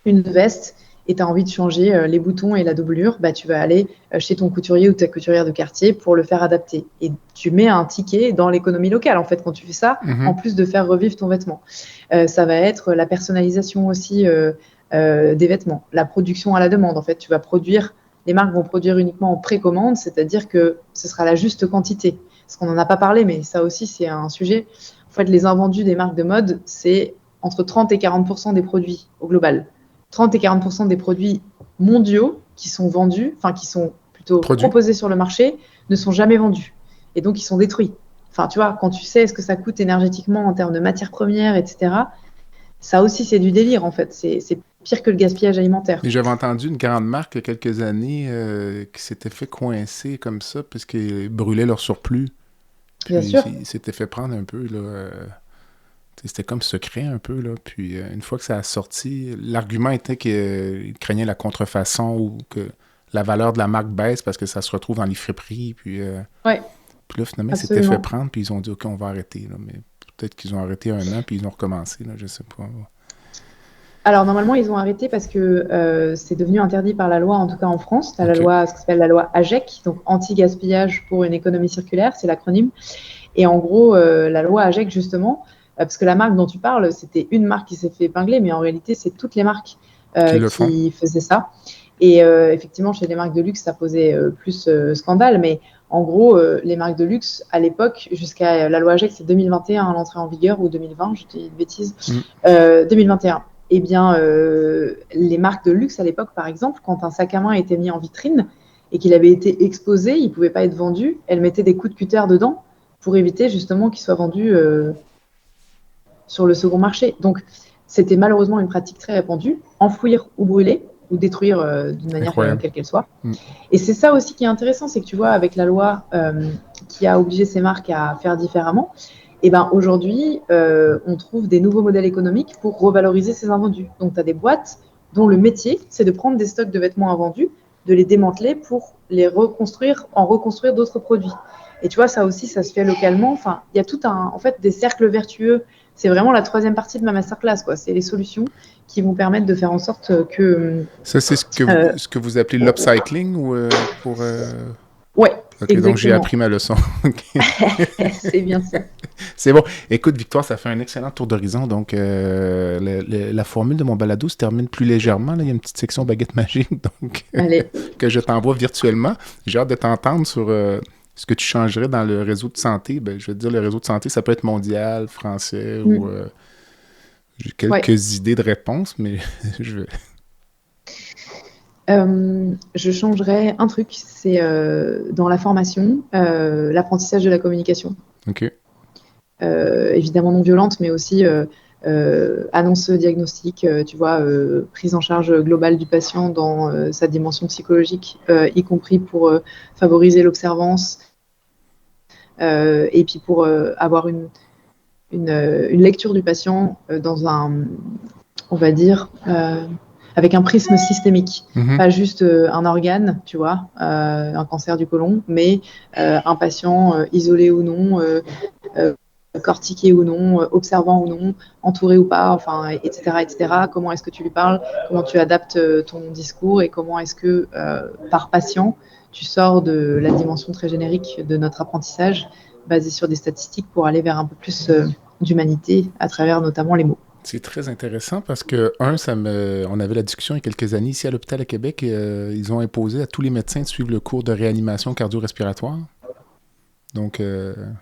une veste et tu as envie de changer les boutons et la doublure, tu vas aller chez ton couturier ou ta couturière de quartier pour le faire adapter. Et tu mets un ticket dans l'économie locale, en fait, quand tu fais ça, en plus de faire revivre ton vêtement. Ça va être la personnalisation aussi des vêtements, la production à la demande. En fait, tu vas produire, les marques vont produire uniquement en précommande, c'est-à-dire que ce sera la juste quantité. Parce qu'on n'en a pas parlé, mais ça aussi, c'est un sujet. En fait, les invendus des marques de mode, c'est entre 30 et 40% des produits au global. 30 et 40% des produits mondiaux qui sont vendus, enfin qui sont plutôt proposés sur le marché, ne sont jamais vendus. Et donc, ils sont détruits. Enfin, tu vois, quand tu sais ce que ça coûte énergétiquement en termes de matières premières, etc., ça aussi, c'est du délire, en fait. C'est pire que le gaspillage alimentaire. Mais j'avais entendu une grande marque il y a quelques années qui s'était fait coincer comme ça parce qu'ils brûlaient leur surplus. Puis bien sûr. Ils s'étaient fait prendre un peu, là. C'était comme secret un peu, là. Puis une fois que ça a sorti, l'argument était qu'ils craignaient la contrefaçon ou que la valeur de la marque baisse parce que ça se retrouve dans les friperies. Puis là, finalement, ils s'étaient fait prendre, puis ils ont dit « OK, on va arrêter. » Mais peut-être qu'ils ont arrêté 1 an, puis ils ont recommencé, là, je sais pas. Alors, normalement, ils ont arrêté parce que c'est devenu interdit par la loi, en tout cas en France. Tu as la loi, ce qui s'appelle la loi AGEC, donc Anti-Gaspillage pour une économie circulaire, c'est l'acronyme. Et en gros, la loi AGEC, justement, parce que la marque dont tu parles, c'était une marque qui s'est fait épingler, mais en réalité, c'est toutes les marques qui faisaient ça. Et effectivement, chez les marques de luxe, ça posait plus scandale, mais en gros, les marques de luxe, à l'époque, jusqu'à la loi AGEC, c'est 2021 l'entrée en vigueur, ou 2020, je dis une bêtise, 2021. Eh bien, les marques de luxe à l'époque, par exemple, quand un sac à main était mis en vitrine et qu'il avait été exposé, il ne pouvait pas être vendu, elles mettaient des coups de cutter dedans pour éviter justement qu'il soit vendu sur le second marché. Donc, c'était malheureusement une pratique très répandue, enfouir ou brûler ou détruire d'une manière quelle qu'elle soit. Et c'est ça aussi qui est intéressant, c'est que tu vois, avec la loi qui a obligé ces marques à faire différemment, et ben aujourd'hui, on trouve des nouveaux modèles économiques pour revaloriser ces invendus. Donc, tu as des boîtes dont le métier, c'est de prendre des stocks de vêtements invendus de les démanteler pour les reconstruire d'autres produits. Et tu vois, ça aussi, ça se fait localement. Enfin, il y a en fait, des cercles vertueux. C'est vraiment la troisième partie de ma masterclass, quoi. C'est les solutions qui vont permettre de faire en sorte que... Ça, c'est ce que vous appelez l'upcycling ou pour... Ouais, okay, donc j'ai appris ma leçon. C'est bien ça. C'est bon. Écoute, Victoire, ça fait un excellent tour d'horizon. Donc, la formule de mon balado se termine plus légèrement. Là. Il y a une petite section baguette magique donc, que je t'envoie virtuellement. J'ai hâte de t'entendre sur ce que tu changerais dans le réseau de santé. Ben, je vais te dire, le réseau de santé, ça peut être mondial, français ou... j'ai quelques idées de réponses, mais je vais... je changerais un truc, c'est dans la formation, l'apprentissage de la communication. Ok. Évidemment non violente, mais aussi annonce diagnostic, tu vois, prise en charge globale du patient dans sa dimension psychologique, y compris pour favoriser l'observance, et puis pour avoir une lecture du patient dans on va dire, avec un prisme systémique, pas juste un organe, tu vois, un cancer du côlon, mais un patient isolé ou non, cortiqué ou non, observant ou non, entouré ou pas, enfin, etc., etc. Comment est-ce que tu lui parles, comment tu adaptes ton discours et comment est-ce que, par patient, tu sors de la dimension très générique de notre apprentissage, basée sur des statistiques pour aller vers un peu plus d'humanité à travers notamment les mots. C'est très intéressant parce que, on avait la discussion il y a quelques années ici à l'hôpital à Québec. Ils ont imposé à tous les médecins de suivre le cours de réanimation cardio-respiratoire. Donc,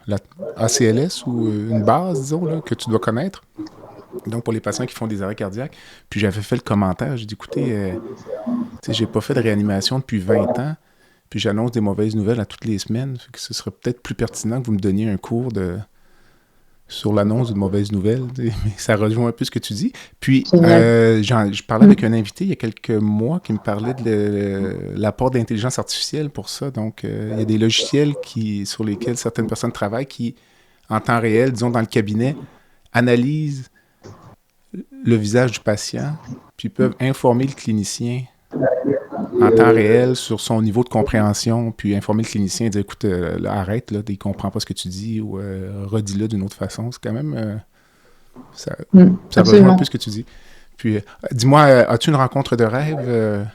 la ACLS ou une base, disons, là, que tu dois connaître. Donc, pour les patients qui font des arrêts cardiaques. Puis, j'avais fait le commentaire. J'ai dit, écoutez, j'ai pas fait de réanimation depuis 20 ans. Puis, j'annonce des mauvaises nouvelles à toutes les semaines. Fait que ce serait peut-être plus pertinent que vous me donniez un cours sur l'annonce d'une mauvaise nouvelle, mais ça rejoint un peu ce que tu dis. Puis, je parlais avec un invité il y a quelques mois qui me parlait de l'apport d'intelligence artificielle pour ça. Donc, il y a des logiciels sur lesquels certaines personnes travaillent qui, en temps réel, disons dans le cabinet, analysent le visage du patient, puis peuvent informer le clinicien en temps réel sur son niveau de compréhension, puis informer le clinicien et dire, écoute, là, arrête, là, il ne comprend pas ce que tu dis, ou redis-le d'une autre façon. C'est quand même... ça rejoint un peu ce que tu dis. Puis, dis-moi, as-tu une rencontre de rêve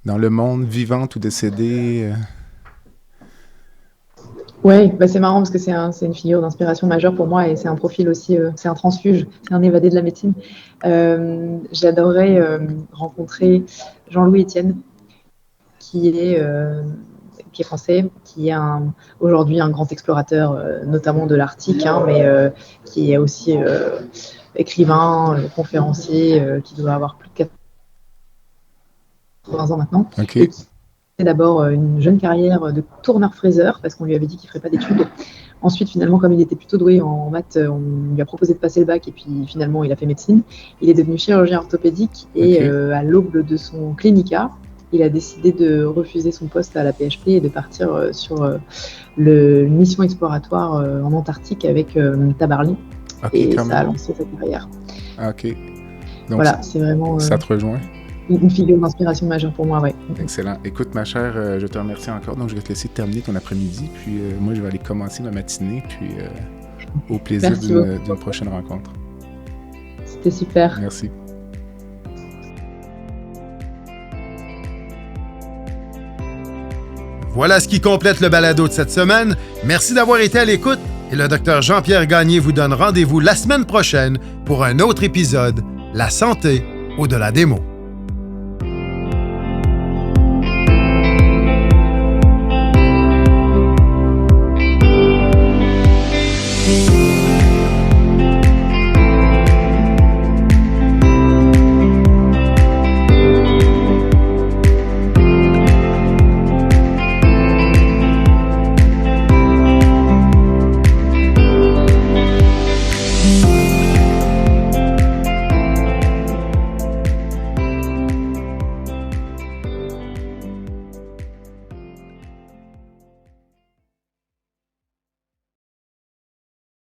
dans le monde, vivante ou décédée? Oui, c'est marrant parce que c'est une figure d'inspiration majeure pour moi et c'est un profil aussi, c'est un transfuge, c'est un évadé de la médecine. J'adorerais rencontrer Jean-Louis Etienne, qui est français, qui est aujourd'hui un grand explorateur, notamment de l'Arctique, mais qui est aussi écrivain, conférencier, qui doit avoir plus de 80 ans maintenant. Okay. Et c'est d'abord une jeune carrière de tourneur-fraiseur, parce qu'on lui avait dit qu'il ne ferait pas d'études. Ensuite, finalement, comme il était plutôt doué en maths, on lui a proposé de passer le bac, et puis finalement, il a fait médecine. Il est devenu chirurgien orthopédique, et à l'aube de son clinica, il a décidé de refuser son poste à la PHP et de partir sur une mission exploratoire en Antarctique avec Tabarly. Et ça a lancé sa carrière. OK. Donc, voilà, c'est vraiment... ça te rejoint? Une figure d'inspiration majeure pour moi, oui. Excellent. Écoute, ma chère, je te remercie encore. Donc, je vais te laisser terminer ton après-midi. Puis, moi, je vais aller commencer ma matinée. Puis, au plaisir d'une prochaine rencontre. C'était super. Merci. Voilà ce qui complète le balado de cette semaine. Merci d'avoir été à l'écoute. Et le Dr Jean-Pierre Gagné vous donne rendez-vous la semaine prochaine pour un autre épisode, La santé au-delà des mots.